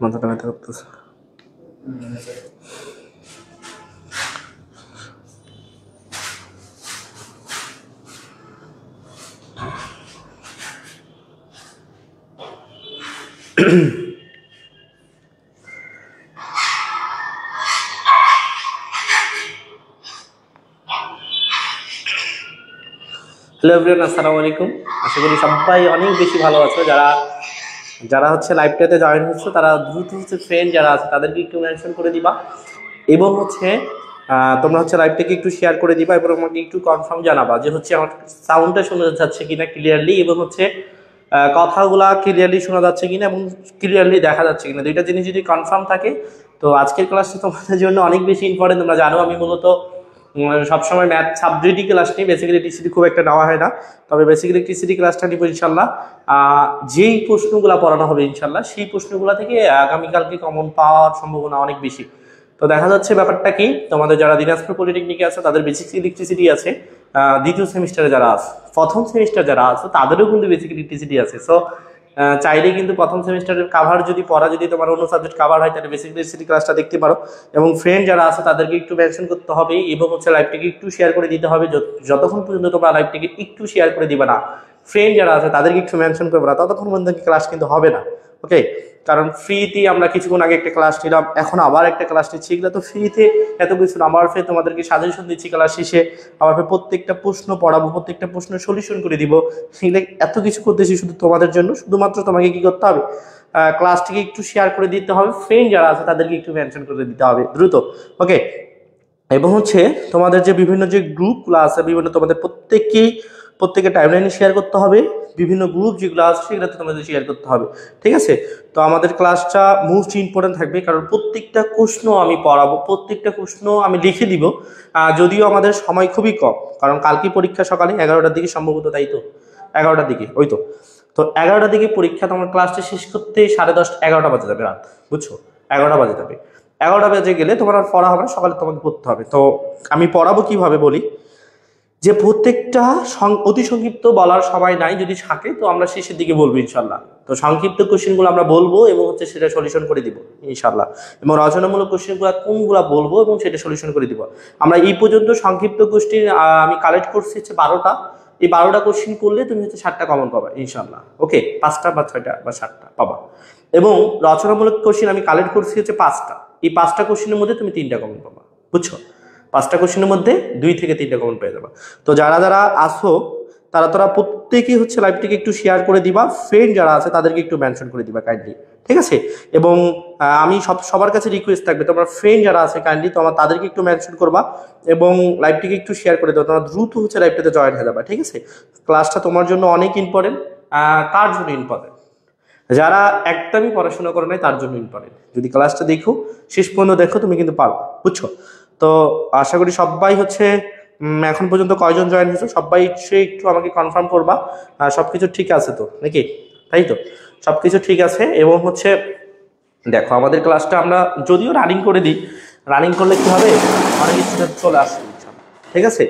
মাথাটা ব্যথা করতেছে। হ্যালো এভরিওয়ান, আসসালামু আলাইকুম। আশা করি সবাই অনেক বেশি ভালো আছো। যারা হচ্ছে লাইভটাতে জয়েন হচ্ছে তারা দ্রুত হচ্ছে ফ্রেন্ড যারা আছে তাদেরকে একটু মেনশন করে দিবা, এবং হচ্ছে তোমরা হচ্ছে লাইভটাকে একটু শেয়ার করে দিবা, এবং আমাকে একটু কনফার্ম জানাবা যে হচ্ছে আমার সাউন্ডটা শোনা যাচ্ছে কিনা ক্লিয়ারলি, এবং হচ্ছে কথাগুলা ক্লিয়ারলি শোনা যাচ্ছে কিনা এবং ক্লিয়ারলি দেখা যাচ্ছে কিনা। দুইটা জিনিস যদি কনফার্ম থাকে তো আজকের ক্লাসটা তোমাদের জন্য অনেক বেশি ইম্পর্টেন্ট। তোমরা জানো আমি মূলত সবসময় ম্যাথ সাবজেক্টই ক্লাস নিই, বেসিক্যালি টিসিটি খুব একটা নেওয়া হয় না। তবে বেসিক্যালি টিসিটি ক্লাসটা নিব ইনশাল্লাহ। যেই প্রশ্নগুলো পড়ানো হবে ইনশাল্লাহ সেই প্রশ্নগুলো থেকে আগামীকালকে কমন পাওয়ার সম্ভাবনা অনেক বেশি। তো দেখা যাচ্ছে ব্যাপারটা কি, তোমাদের যারা দিনাজপুর পলিটেকনিকে আছে তাদের বেসিক ইলেকট্রিসিটি আছে, দ্বিতীয় সেমিস্টারে যারা আছে, প্রথম সেমিস্টার যারা আছে তাদেরও কিন্তু বেসিক ইলেকট্রিসিটি আছে। সো চাইলে কিন্তু প্রথম সেমিস্টারের কাভার যদি পড়া যদি তোমার অন্য সাবজেক্ট কাভার হয় তাহলে বেসিক ইলেকট্রিসিটি ক্লাসটা দেখতে পারো। এবং ফ্রেন্ড যারা আছে তাদেরকে একটু মেনশন করতে হবে, এবং হচ্ছে লাইভটিকে একটু শেয়ার করে দিতে হবে। যতক্ষণ পর্যন্ত তোমরা লাইভটিকে একটু শেয়ার করে দিবে না, ফ্রেন্ড যারা আছে তাদেরকে একটু মেনশন করবে না, ততক্ষণ পর্যন্ত ক্লাস কিন্তু হবে না। ওকে, কারণ ফ্রিতে আমরা কিছুক্ষণ আগে একটা ক্লাস নিলাম, এখন আবার একটা ক্লাস নিচ্ছি। এগুলো তো ফ্রিতে এত কিছু না, আমার ফের তোমাদেরকে সাজেশন দিচ্ছি ক্লাস শেষে, আমার ফের প্রত্যেকটা প্রশ্ন পড়াবো, প্রত্যেকটা প্রশ্নের সলিউশন করে দিব। সেগুলো এত কিছু করতেছি শুধু তোমাদের জন্য। শুধুমাত্র তোমাকে কি করতে হবে, ক্লাসটিকে একটু শেয়ার করে দিতে হবে, ফ্রেন্ড যারা আছে তাদেরকে একটু মেনশন করে দিতে হবে দ্রুত। ওকে, এবং হচ্ছে তোমাদের যে বিভিন্ন যে গ্রুপগুলো আছে, বিভিন্ন তোমাদের প্রত্যেকে টাইমলাইনে শেয়ার করতে হবে। বিভিন্ন গ্রুপ যেগুলো আছে সেগুলোতে তোমাদের শেয়ার করতে হবে, ঠিক আছে? তো আমাদের ক্লাসটা মোস্ট ইম্পর্টেন্ট থাকবে, কারণ প্রত্যেকটা প্রশ্ন আমি পড়াবো, প্রত্যেকটা প্রশ্ন আমি লিখে দিব। যদিও আমাদের সময় খুবই কম, কারণ কালকে পরীক্ষা সকালে 11টার দিকে সম্ভবত, তাই তো 11টার দিকে, ওই তো 11টার দিকে পরীক্ষা। তোমার ক্লাসটা শেষ করতে 10:30 11টা বাজে যাবে রাত, বুঝছো? 11টা বাজে যাবে। 11টা বাজে গেলে তোমার আর পড়া হবে না, সকালে তোমাকে পড়তে হবে। তো আমি পড়াবো কিভাবে বলি, যে প্রত্যেকটা অতি সংক্ষিপ্ত বলার সময় নাই, যদি থাকে তো আমরা শেষের দিকে বলবো ইনশাল্লাহ। তো সংক্ষিপ্ত কোশ্চেনগুলো আমরা বলবো এবং হচ্ছে সেটা সলিউশন করে দিব ইনশাল্লাহ, এবং রচনামূলক কোশ্চেনগুলো কোনগুলো বলবো এবং সেটা সলিউশন করে দিব। আমরা এই পর্যন্ত সংক্ষিপ্ত কোশ্চেন আমি কালেক্ট করছি হচ্ছে 12টা। এই 12টা কোশ্চেন করলে তুমি হচ্ছে 7টা কমন পাবা ইনশাল্লাহ। ওকে, 5টা বা 6টা বা 7টা পাবা। এবং রচনামূলক কোশ্চেন আমি কালেক্ট করছি হচ্ছে 5টা। এই 5টা কোশ্চেনের মধ্যে তুমি 3টা কমন পাবা, বুঝছো? 5টা কোশ্চেনের মধ্যে 2 থেকে 3টা কমন পেয়ে যাবা। তো যারা আসো তারা প্রত্যেকেই হচ্ছে লাইভটিকে একটু শেয়ার করে দিবা, ফ্রেন্ড যারা আছে তাদেরকে একটু মেনশন করে দিবা কাইন্ডলি, ঠিক আছে? এবং আমি সবার কাছে রিকোয়েস্ট থাকবে, তোমার ফ্রেন্ড যারা আছে কাইন্ডলি তোমার তাদেরকে একটু মেনশন করবা এবং লাইভটিকে একটু শেয়ার করে দেবো। তোমরা দ্রুত হচ্ছে লাইভটাতে জয়েন হয়ে যাবা, ঠিক আছে? ক্লাসটা তোমার জন্য অনেক ইম্পর্টেন্ট। কার জন্য ইম্পর্টেন্ট? যারা একদমই পড়াশোনা করে নাই তার জন্য ইম্পর্টেন্ট। যদি ক্লাসটা দেখো, শেষ পর্যন্ত দেখো, তুমি কিন্তু পারো, বুঝছো? তো আশা করি সবাই হচ্ছে এখন পর্যন্ত কয়জন জয়েন হয়েছে সবাই একটু আমাকে কনফার্ম করবা। সবকিছু ঠিক আছে তো নাকি? তাই তো, সবকিছু ঠিক আছে। এবং হচ্ছে দেখো আমাদের ক্লাসটা আমরা যদিও রানিং করে দিই, রানিং করলে কি হবে, অনেক স্টুডেন্ট চলে আসবে, ঠিক আছে?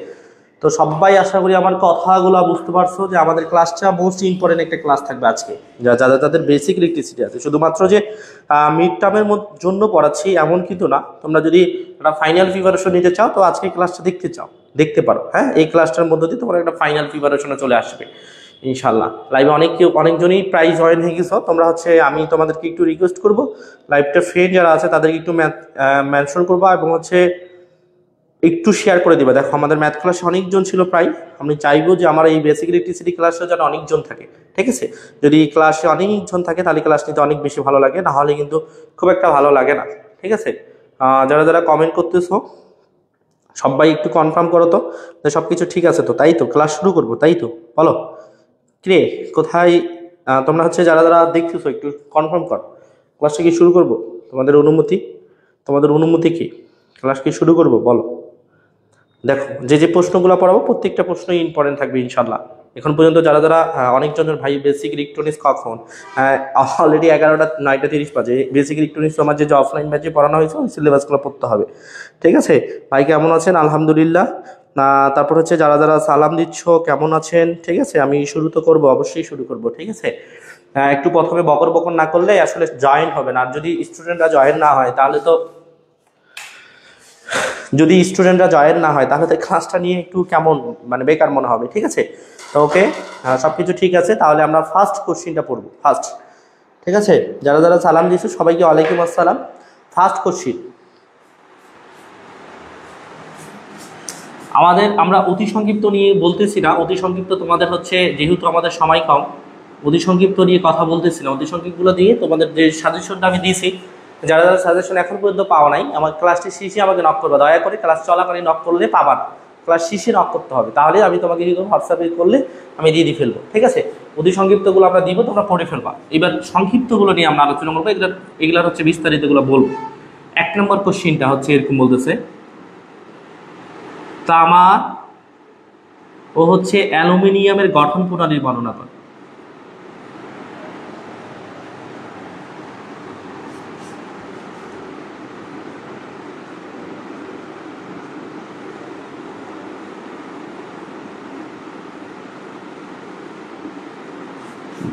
তো সবাই আশা করি আমার কথাগুলো বুঝতে পারছো যে আমাদের ক্লাসটা মোস্ট ইম্পর্টেন্ট একটা ক্লাস থাকবে আজকে। যাদের বেসিক ইলেকট্রিসিটি আছে, শুধুমাত্র যে মিড টার্মের জন্য পড়াচ্ছি এমন কিন্তু না। তোমরা যদি একটা ফাইনাল প্রিপারেশন নিতে চাও তো আজকে ক্লাসটা দেখতে পারো। হ্যাঁ, এই ক্লাসটার মধ্যে দিয়ে তোমার একটা ফাইনাল প্রিপারেশনে চলে আসবে ইনশাল্লাহ। লাইভে অনেকজনই প্রায় জয়েন হয়ে গেছো। তোমরা হচ্ছে আমি তোমাদেরকে একটু রিকোয়েস্ট করবো, লাইভটা ফ্রেন্ড যারা আছে তাদেরকে একটু মেনশন করবা এবং হচ্ছে একটু শেয়ার করে দিবা। দেখো আমাদের ম্যাথ ক্লাসে অনেকজন ছিল প্রায়, আমি চাইবো যে আমার এই বেসিক ইলেকট্রিসিটি ক্লাসে যেন অনেকজন থাকে, ঠিক আছে? যদি ক্লাসে অনেকজন থাকে তাহলে ক্লাস নিতে অনেক বেশি ভালো লাগে, না হলে কিন্তু খুব একটা ভালো লাগে না, ঠিক আছে? যারা কমেন্ট করতেছো সবাই একটু কনফার্ম করো তো যে সব কিছু ঠিক আছে তো, তাই তো? ক্লাস শুরু করবো, তাই তো? বলো কিরে কোথায় তোমরা হচ্ছে যারা দেখতেছো একটু কনফার্ম কর, ক্লাসটা কি শুরু করবো? তোমাদের অনুমতি কি? ক্লাস কি শুরু করবো বলো? দেখো যে প্রশ্নগুলো পড়াবো প্রত্যেকটা প্রশ্নই ইম্পর্টেন্ট থাকবে ইনশাল্লাহ। এখন পর্যন্ত যারা অনেকজনের ভাই বেসিক ইলেকট্রনিক্স কখন অলরেডি 11টা 9টা 30 বাজে। বেসিক ইলেকট্রনিক্স আমার যে অফলাইন ব্যাচে পড়ানো হয়েছে ওই সিলেবাসগুলো পড়তে হবে, ঠিক আছে? ভাই কেমন আছেন? আলহামদুলিল্লাহ। তারপর হচ্ছে যারা সালাম দিচ্ছ কেমন আছেন, ঠিক আছে? আমি শুরু তো করবো, অবশ্যই শুরু করবো, ঠিক আছে? একটু প্রথমে বকর বকর না করলে আসলে জয়েন হবে না। আর যদি স্টুডেন্টরা জয়েন না হয় তাহলে তো ক্লাসটা নিয়ে একটু কেমন মানে বেকার মনে হবে। ঠিক আছে, তো ওকে, সবকিছু ঠিক আছে। তাহলে আমরা ফার্স্ট কোশ্চিনটা পড়বো। ফার্স্ট, ঠিক আছে, যারা যারা সালাম দিয়েছো সবাইকে ওয়ালাইকুম আসসালাম। ফার্স্ট কোশ্চিন আমরা অতি সংক্ষিপ্ত নিয়ে বলতেছি না, অতি সংক্ষিপ্ত তোমাদের হচ্ছে যেহেতু আমাদের সময় কম, অতি সংক্ষিপ্ত নিয়ে কথা বলতেছি না। অতি সংক্ষিপ্তগুলো দিয়ে তোমাদের যে সাজেশনটা আমি দিয়েছি, যারা যারা সাজেশন এখন পর্যন্ত পাওয়া নাই, আমার ক্লাসটি শেষে আমাকে নক করবে, দয়া করে ক্লাস চলাকালীন নক করলে পাবা না, ক্লাস শেষে নক করতে হবে, তাহলে আমি তোমাকে কি করবো, হোয়াটসঅ্যাপে করলে আমি দিয়ে ফেলবো। ঠিক আছে, অতি সংক্ষিপ্তগুলো আমরা দিব, তোমরা পড়ে ফেলবা। এবার সংক্ষিপ্তগুলো নিয়ে আমরা আলোচনা করবো, এগুলার হচ্ছে বিস্তারিতগুলো বলবো। 1 নম্বর কোশ্চিনটা হচ্ছে এরকম বলতেছে, তামা ও হচ্ছে অ্যালুমিনিয়ামের গঠন প্রণালীর বর্ণনা করে।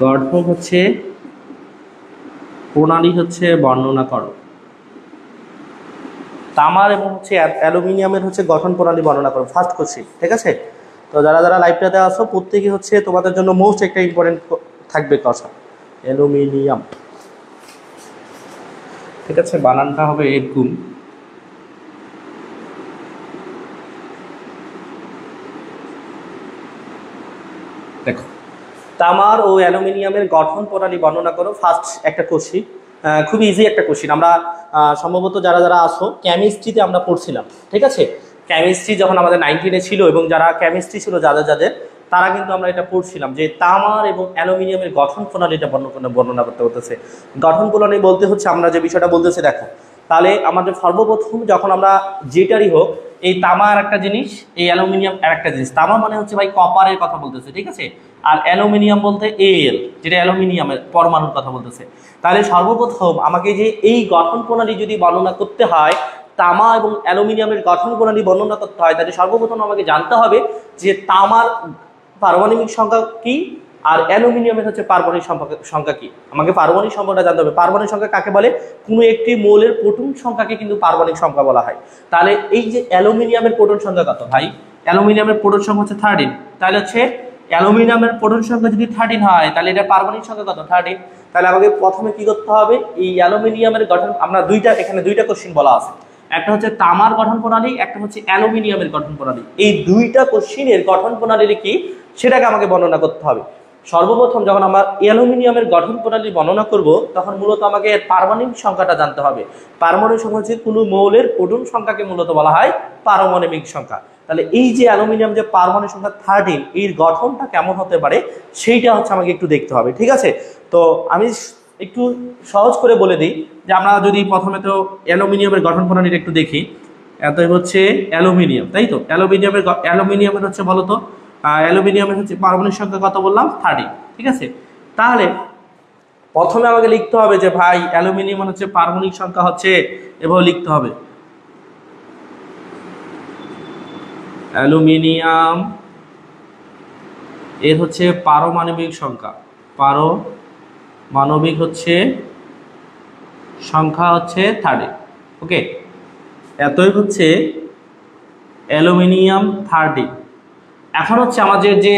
গঠন হচ্ছে প্রণালী হচ্ছে বর্ণনা করো। তামার এবং হচ্ছে অ্যালুমিনিয়ামের হচ্ছে গঠন প্রণালী বর্ণনা করো, ফার্স্ট কোশ্চিন। ঠিক আছে, তো যারা যারা লাইভটাতে আসো প্রত্যেকে হচ্ছে তোমাদের জন্য মোস্ট একটা ইম্পর্টেন্ট থাকবে কথা, অ্যালুমিনিয়াম। ঠিক আছে, বানানটা হবে এরকম। দেখো, তামার ও অ্যালুমিনিয়ামের গঠন প্রণালী বর্ণনা করো, ফার্স্ট একটা কোশ্চিন। খুব ইজি একটা কোশ্চিন। আমরা সম্ভবত যারা যারা আসো কেমিস্ট্রিতে আমরা পড়ছিলাম। ঠিক আছে, কেমিস্ট্রি যখন আমাদের 19-এ ছিল, এবং যারা কেমিস্ট্রি ছিল যাদের তারা কিন্তু আমরা এটা পড়ছিলাম যে তামার এবং অ্যালুমিনিয়ামের গঠন প্রণালীটা বর্ণনা করতে হতেছে। গঠন প্রণালী বলতে হচ্ছে আমরা যে বিষয়টা বলতেছি, দেখো, তাহলে আমাদের সর্বপ্রথম যখন আমরা যেটারই হোক, এই তামা আর একটা জিনিস, এই অ্যালুমিনিয়াম আর একটা জিনিস। তামা মানে হচ্ছে ভাই কপারের কথা বলতেছে, ঠিক আছে, আর অ্যালুমিনিয়াম বলতে এল, যেটা অ্যালুমিনিয়ামের পরমাণুর কথা বলতেছে। তাহলে সর্বপ্রথম আমাকে যে এই গঠন প্রণালী যদি বর্ণনা করতে হয়, তামা এবং অ্যালুমিনিয়ামের গঠন প্রণালী বর্ণনা করতে হয়, তাহলে সর্বপ্রথম আমাকে জানতে হবে যে তামার পারমাণবিক সংখ্যা কি আর অ্যালুমিনিয়ামের হচ্ছে পারমাণবিক সংখ্যা কি। আমাকে পারমাণবিক সংখ্যাটা জানতে হবে। পারমাণবিক সংখ্যা কাকে বলে? কোনো একটি মৌলের প্রোটন সংখ্যাকে কিন্তু পারমাণবিক সংখ্যা বলা হয়। তাহলে এই যে অ্যালুমিনিয়ামের প্রোটন সংখ্যা কত ভাই? অ্যালুমিনিয়ামের প্রোটন সংখ্যা হচ্ছে 13। তাহলে হচ্ছে অ্যালুমিনিয়ামের প্রোটন সংখ্যা যদি 13 হয়, তাহলে এটা পারমাণবিক সংখ্যা কত? 13। তাহলে আমাকে প্রথমে কি করতে হবে, এই অ্যালুমিনিয়ামের গঠন, আমরা এখানে দুইটা কোশ্চিন বলা আছে, একটা হচ্ছে তামার গঠন প্রণালী, একটা হচ্ছে অ্যালুমিনিয়ামের গঠন প্রণালী। এই দুইটা কোশ্চিনের গঠন প্রণালী কি সেটাকে আমাকে বর্ণনা করতে হবে। সর্বপ্রথম যখন আমরা অ্যালুমিনিয়ামের গঠন প্রণালী বর্ণনা করব, তখন মূলত আমাকে এর পারমাণবিক সংখ্যাটা জানতে হবে। পারমাণবিক সংখ্যা হচ্ছে কোনো মৌলের প্রোটন সংখ্যাকে মূলত বলা হয় পারমাণবিক সংখ্যা। তাহলে এই যে অ্যালুমিনিয়াম যে পারমাণবিক সংখ্যা 13, এর গঠনটা কেমন হতে পারে সেইটা হচ্ছে আমাকে একটু দেখতে হবে। ঠিক আছে, তো আমি একটু সহজ করে বলে দিই যে আমরা যদি প্রথমে তো অ্যালুমিনিয়ামের গঠন প্রণালীটা একটু দেখি। এত হচ্ছে অ্যালুমিনিয়াম, তাই তো, অ্যালুমিনিয়ামের হচ্ছে বলতো অ্যালুমিনিয়ামের হচ্ছে পারমাণবিক সংখ্যা কত বললাম? 13। ঠিক আছে, তাহলে প্রথমে আমাকে লিখতে হবে যে ভাই অ্যালুমিনিয়াম হচ্ছে পারমাণবিক সংখ্যা হচ্ছে, এভাবে লিখতে হবে, অ্যালুমিনিয়াম এর হচ্ছে পারমাণবিক সংখ্যা, পারমাণবিক হচ্ছে সংখ্যা হচ্ছে 13। ওকে, এতই হচ্ছে অ্যালুমিনিয়াম 13। এখন হচ্ছে আমাদের যে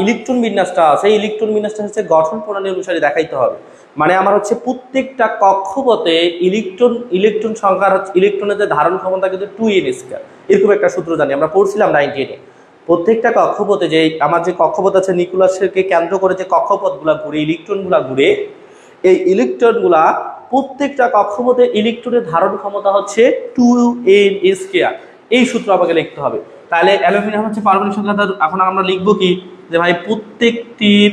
ইলেকট্রন বিন্যাসটা আছে, ইলেকট্রন বিন্যাসটা হচ্ছে গঠন প্রণালী অনুসারে দেখাইতে হবে। মানে আমার হচ্ছে প্রত্যেকটা কক্ষপথে ইলেকট্রন সংখ্যার হচ্ছে ইলেকট্রনের যে ধারণ ক্ষমতা কিন্তু 2n², এরকম একটা সূত্র জানি, আমরা পড়ছিলাম 19-এ। প্রত্যেকটা কক্ষপথে যে আমার যে কক্ষপথ আছে, নিউক্লিয়াসকে কেন্দ্র করে যে কক্ষপথগুলা ঘুরে, ইলেকট্রনগুলা ঘুরে, এই ইলেকট্রনগুলা প্রত্যেকটা কক্ষপথে ইলেকট্রনের ধারণ ক্ষমতা হচ্ছে 2n²। এই সূত্র আমাকে লিখতে হবে। তাহলে অ্যালুমিনিয়াম হচ্ছে পারমাণবিক সংখ্যা। এখন আমরা লিখবো কি, যে ভাই প্রত্যেকটির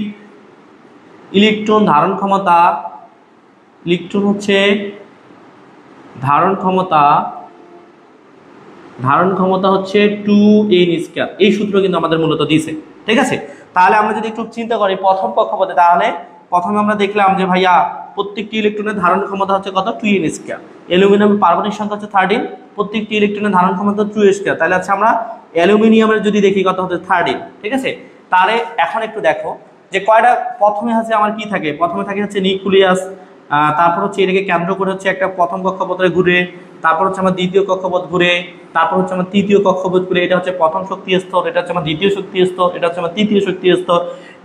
ইলেকট্রন ধারণ ক্ষমতা, ইলেকট্রন হচ্ছে ধারণ ক্ষমতা হচ্ছে 2n²। এই সূত্র কিন্তু আমাদের মূলত দিয়েছে। ঠিক আছে, তাহলে আমরা যদি একটু চিন্তা করি প্রথম কক্ষপথে, তাহলে প্রথমে আমরা দেখলাম যে ভাইয়া প্রত্যেকটি ইলেকট্রনের ধারণ ক্ষমতা হচ্ছে কত? 2n²। অ্যালুমিনিয়ামের পারমাণবিক সংখ্যা হচ্ছে 13, প্রত্যেকটি ইলেকট্রনের ধারণ ক্ষমতা 2n²। তাহলে হচ্ছে আমরা অ্যালুমিনিয়ামের যদি দেখি কত হচ্ছে? 13। ঠিক আছে, তাহলে এখন একটু দেখো যে কয়টা প্রথমে হচ্ছে আমার কি থাকে, প্রথমে থাকে হচ্ছে নিউক্লিয়াস, তারপর হচ্ছে এটাকে কেন্দ্র করে হচ্ছে একটা প্রথম কক্ষপথে ঘুরে, তারপর হচ্ছে আমার দ্বিতীয় কক্ষপথ ঘুরে, তারপর হচ্ছে আমার তৃতীয় কক্ষপথ ঘুরে, এটা হচ্ছে প্রথম শক্তি স্তর, এটা হচ্ছে আমার দ্বিতীয় শক্তি স্তর, এটা হচ্ছে আমার তৃতীয় শক্তি স্তর।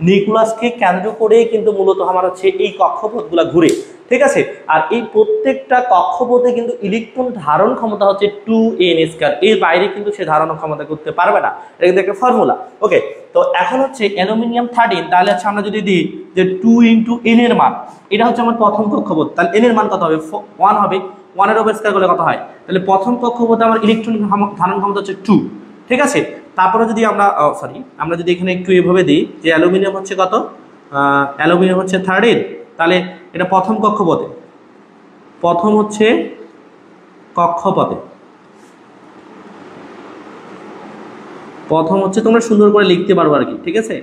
নিউক্লিয়াসকে কেন্দ্র করে কিন্তু মূলত আমার হচ্ছে এই কক্ষপথগুলা ঘুরে, ঠিক আছে। আর এই প্রত্যেকটা কক্ষপথে কিন্তু ইলেকট্রন ধারণ ক্ষমতা হচ্ছে 2n², এর বাইরে কিন্তু সে ধারণ ক্ষমতা করতে পারবে না, এটা কিন্তু একটা ফর্মুলা। ওকে, তো এখন হচ্ছে অ্যালুমিনিয়াম 13, তাহলে হচ্ছে আমরা যদি দিই যে 2 × n এর মান, এটা হচ্ছে আমার প্রথম কক্ষপথ, তাহলে n এর মান কত হবে, 1 হবে, 1 এর উপর স্কয়ার করলে কত হয়, তাহলে প্রথম কক্ষপথে আমার ইলেকট্রন ধারণ ক্ষমতা হচ্ছে 2, ঠিক আছে। তারপরে যদি আমরা আমরা যদি এখানে একটু এভাবে দিই যে অ্যালুমিনিয়াম হচ্ছে কত, অ্যালুমিনিয়াম হচ্ছে 13, তাহলে এটা প্রথম কক্ষপথে, প্রথম হচ্ছে কক্ষপথে, প্রথম হচ্ছে তোমরা সুন্দর করে লিখতে পারো আর কি, ঠিক আছে,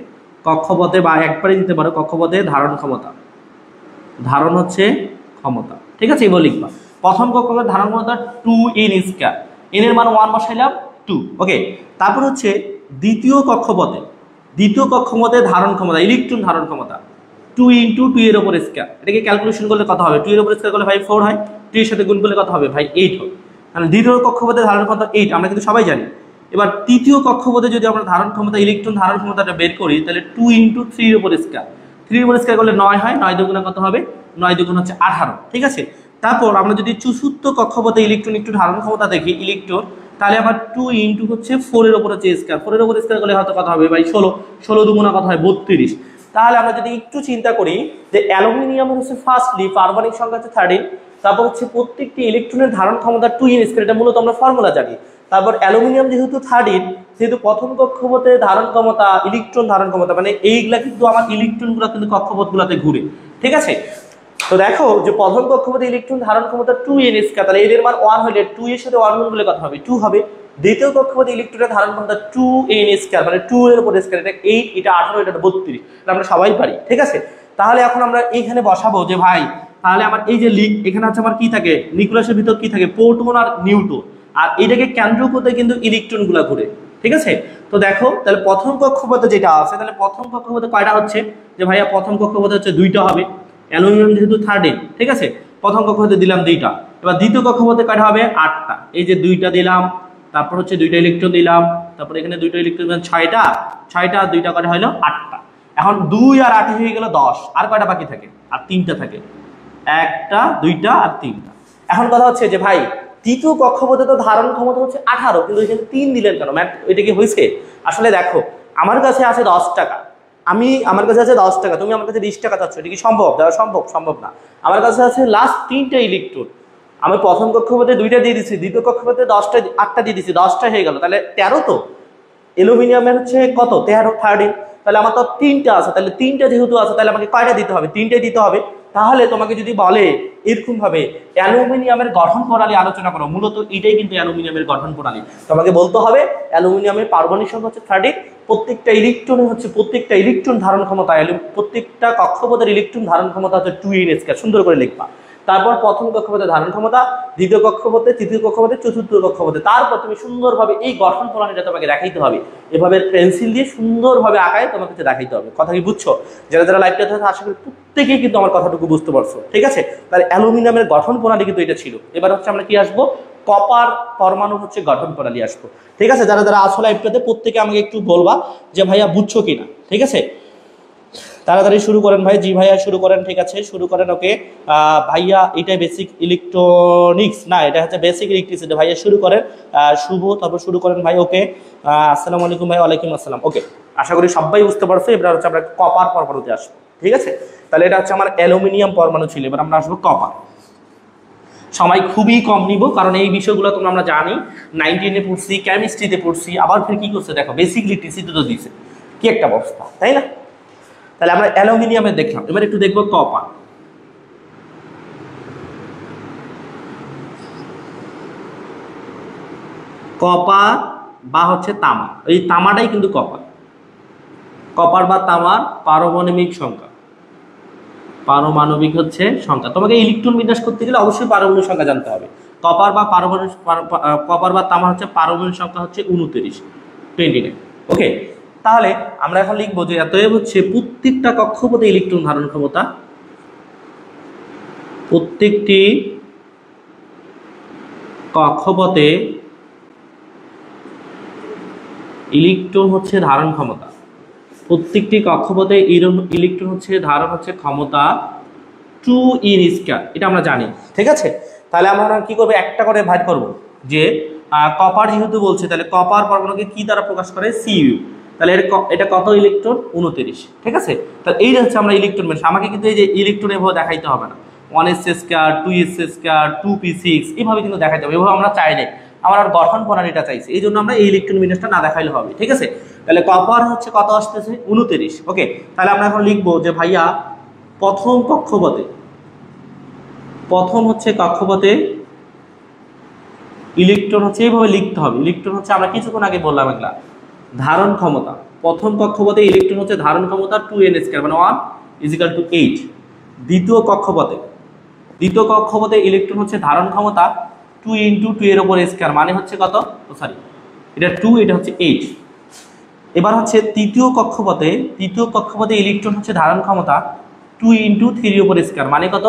কক্ষপথে বা একবারে দিতে পারো, কক্ষপথে ধারণ ক্ষমতা, ধারণ হচ্ছে ক্ষমতা, ঠিক আছে, এবার লিখবা প্রথম কক্ষপথে ধারণ ক্ষমতা 2n², n এর মান 1 বসাইলাম 2। ওকে, তারপর হচ্ছে দ্বিতীয় কক্ষপথে ধারণ ক্ষমতা, ইলেকট্রন ধারণ ক্ষমতা 2 × 2 এর উপর স্কয়ার, এটাকে ক্যালকুলেশন করলে কত হবে, 2 এর উপর স্কয়ার করলে ভাই 4 হয়, 2 এর সাথে গুণ করলে কত হবে ভাই 8 হবে, মানে দ্বিতীয় কক্ষপথে ধারণ ক্ষমতা 8, আমরা কিন্তু সবাই জানি। এবার তৃতীয় কক্ষপথে যদি আমরা ধারণ ক্ষমতা, ইলেকট্রন ধারণ ক্ষমতাটা বের করি, তাহলে 2 × 3 এর উপর স্কয়ার, 3 এর উপর স্কয়ার করলে 9 হয়, 9 দুগুণে কত হবে, 9 দুগুণ হচ্ছে 18, ঠিক আছে। তারপর আমরা যদি চতুর্থ কক্ষপথে ইলেকট্রন একটু ধারণ ক্ষমতা দেখি, ইলেকট্রন, তাহলে আবার 2 × হচ্ছে 4 এর উপর হচ্ছে স্কয়ার, 4 এর উপর স্কয়ার করলে হয়তো কত হবে ভাই 16, 16 দুগুণে কত হয় 32। তাহলে আমরা যদি একটু চিন্তা করি যে অ্যালুমিনিয়ামের হচ্ছে ফার্স্টলি পারমাণবিক সংখ্যা হচ্ছে 13, তারপর হচ্ছে প্রত্যেকটি ইলেকট্রনের ধারণ ক্ষমতা 2n², এটা মূলত আমরা ফর্মুলা জানি। তারপর অ্যালুমিনিয়াম যেহেতু 13, সেহেতু প্রথম কক্ষপথে ধারণ ক্ষমতা, ইলেকট্রন ধারণ ক্ষমতা, মানে এইগুলা কিন্তু আমার ইলেকট্রনগুলো কিন্তু কক্ষপথগুলোতে ঘুরে, ঠিক আছে। তো দেখো যে প্রথম কক্ষপথে ইলেকট্রন ধারণ ক্ষমতা 2n², তাহলে এর মান 1 হলে 2 এর সাথে 1 গুণ করলে কত হবে, 2 হবে। দ্বিতীয় কক্ষপথে ইলেকট্রনের ধারণ ক্ষমতা 2n², মানে 2 এর উপর স্কয়ার, এটা 8, এটা 18, এটা 32, এটা আমরা সবাই পারি, ঠিক আছে। তাহলে এখন আমরা এইখানে বসাবো যে ভাই, তাহলে আমার এই যে এখানে হচ্ছে আমার কি থাকে, নিউক্লিয়াসের ভিতর কি থাকে, প্রোটন আর নিউট্রন, আর এটাকে কেন্দ্র করতে কিন্তু ইলেকট্রন গুলা ঘুরে, ঠিক আছে। তো দেখো তাহলে প্রথম কক্ষপথে যেটা আছে, তাহলে প্রথম কক্ষপথে কয়টা হচ্ছে, যে ভাইয়া প্রথম কক্ষপথে হচ্ছে 2টা হবে, অ্যালুমিনিয়াম যেহেতু 13, ঠিক আছে, প্রথম কক্ষপথে দিলাম 2টা। এবার দ্বিতীয় কক্ষপথে কয়টা হবে, 8টা, এই যে 2টা দিলাম, তারপর হচ্ছে 2টা ইলেকট্রন দিলাম, তারপর এখানে 2টা ইলেকট্রন, 6টা, 6টা আর 2টা কয়টা হলো 8টা। এখন 2 আর 8 হয়ে গেল 10, আর কয়টা বাকি থাকে, আর 3টা থাকে, 1টা 2টা আর 3টা। এখন কথা হচ্ছে যে ভাই তৃতীয় কক্ষপথে তো ধারণ ক্ষমতা হচ্ছে 18, কিন্তু এখানে 3 দিলেন কেন, ম্যাথ এটা কি হয়েছে? আসলে দেখো আমার কাছে আছে 10 টাকা, আমার কাছে আছে 10 টাকা, তুমি আমার কাছে 20 টাকা চাচ্ছ, এটা কি সম্ভব? দেওয়া সম্ভব? সম্ভব না। আমার কাছে আছে লাস্ট 3টা ইলেকট্রন, আমি প্রথম কক্ষপথে 2টা দিয়ে দিচ্ছি, দ্বিতীয় কক্ষপথে 8টা দিয়ে দিচ্ছি, 10টা হয়ে গেল, তাহলে 13। তো অ্যালুমিনিয়ামের হচ্ছে কত, 13, তাহলে আমার তো 3টা আছে, তাহলে 3টা যেহেতু আছে, তাহলে আমাকে কয়টা দিতে হবে, 3টাই দিতে হবে। তাহলে তোমাকে যদি বলে এরকম ভাবে অ্যালুমিনিয়ামের গঠন প্রণালী আলোচনা করো, মূলত এটাই কিন্তু অ্যালুমিনিয়ামের গঠন প্রণালী। তোমাকে বলতে হবে অ্যালুমিনিয়ামের পারমাণবিক সংখ্যা হচ্ছে 13, প্রত্যেকটা ইলেকট্রন ধারণ ক্ষমতা, প্রত্যেকটা কক্ষপথের ইলেকট্রন ধারণ ক্ষমতা হচ্ছে 2n², সুন্দর করে লিখবা। তারপর প্রথম কক্ষপথে ধারণ ক্ষমতা, দ্বিতীয় কক্ষপথে, তৃতীয় কক্ষপথে, চতুর্থ কক্ষপথে, তারপর তুমি সুন্দরভাবে এই গঠন প্রণালীটা তোমাকে দেখাইতে হবে, এভাবে পেন্সিল দিয়ে সুন্দরভাবে আঁকায় তোমাকে দেখাইতে হবে। কথা কি বুঝছো? যারা লাইভটা থাকে আশা করি প্রত্যেকেই কিন্তু আমার কথাটুকু বুঝতে পারছো, ঠিক আছে। তাহলে অ্যালুমিনিয়ামের গঠন প্রণালী কিন্তু এটা ছিল। এবার হচ্ছে আমরা কি আসবো, কপার পরমাণু হচ্ছে গঠন প্রণালী আসবো, ঠিক আছে। যারা আসলে লাইভটাতে প্রত্যেকে আমাকে একটু বলবা যে ভাইয়া বুঝছো কিনা, ঠিক আছে। তাড়াতাড়ি শুরু করেন ভাই, জি ভাইয়া শুরু করেন, ঠিক আছে শুরু করেন। ওকে ভাইয়া এটা বেসিক ইলেকট্রনিক্স না, এটা হচ্ছে বেসিক ইলেকট্রিসিটি, ভাইয়া শুরু করেন। শুভ, তারপর শুরু করেন ভাই। ওকে আসসালামু আলাইকুম ভাই। ওয়ালাইকুম আসসালাম। ওকে আশা করি সবাই বুঝতে পারছো। এবার হচ্ছে আমরা কপার পরমাণুতে আসবো, ঠিক আছে। তাহলে এটা হচ্ছে আমার অ্যালুমিনিয়াম পরমাণু ছিল, এবার আমরা আসবো কপার। সময় খুবই কম নিব, কারণ এই বিষয়গুলো তোমরা আমরা জানি, 19-এ পড়ছি, কেমিস্ট্রিতে পড়ছি, আবার ফের কি করছে দেখো বেসিক ইলেকট্রিসিটি তো দিয়েছে, কি একটা অবস্থা, তাই না? তাহলে আমরা অ্যালুমিনিয়ামে দেখলাম, এবার একটু দেখবো কপার। কপার বা হচ্ছে তামা, এই তামাটাই কিন্তু কপার। কপার বা তামার পারমাণবিক সংখ্যা, পারমাণবিক হচ্ছে সংখ্যা। তোমাকে ইলেকট্রন বিন্যাস করতে গেলে অবশ্যই পারমাণবিক সংখ্যা জানতে হবে। কপার বা তামা হচ্ছে পারমাণবিক সংখ্যা হচ্ছে 29। ওকে তাহলে আমরা এখন লিখবো যে অতএব হচ্ছে প্রত্যেকটা কক্ষপথে ইলেকট্রন ধারণ ক্ষমতা, প্রত্যেকটি কক্ষপথে ইলেকট্রন হচ্ছে ধারণ ক্ষমতা, প্রত্যেকটি কক্ষপথে ইলেকট্রন হচ্ছে ধারণ হচ্ছে ক্ষমতা 2n², এটা আমরা জানি। ঠিক আছে, তাহলে আমরা কি করবো, একটা করে ভাগ করব যে কপার যেহেতু বলছে তাহলে কপার পরমাণুকে কি দ্বারা প্রকাশ করে, Cu, তাহলে এটা কত ইলেকট্রন, 29। ঠিক আছে, তাহলে এইটা হচ্ছে আমরা ইলেকট্রন মেশাই। আমাকে কিন্তু এই যে ইলেকট্রন এভাবে দেখাইতে হবে না, 1s², 2s², 2p6 এইভাবে কিন্তু দেখাইতে হবে, এভাবে আমরা চাই না, আমরা গঠন প্রণালীটা চাইছি, এই জন্য আমরা এই ইলেকট্রন বিন্যাসটা না দেখাইলে হবে। ঠিক আছে, তাহলে কপার হচ্ছে কত আসতেছে, 29। ওকে, তাহলে আমরা এখন লিখবো যে ভাইয়া প্রথম কক্ষপথে ইলেকট্রন হচ্ছে এইভাবে লিখতে হবে। ইলেকট্রন হচ্ছে আমরা কিছুক্ষণ আগে বললাম এগুলা ধারণ ক্ষমতা, প্রথম কক্ষপথে ইলেকট্রন হচ্ছে ধারণ ক্ষমতা 2n² মানে 1 = 8। দ্বিতীয় কক্ষপথে ইলেকট্রন হচ্ছে ধারণ ক্ষমতা 2 × 2 এর উপর স্কয়ার মানে হচ্ছে কত, এটা 2, এটা হচ্ছে 8। এবার হচ্ছে তৃতীয় কক্ষপথে ইলেকট্রন হচ্ছে ধারণ ক্ষমতা 2 × 3 এর উপর স্কয়ার মানে কত,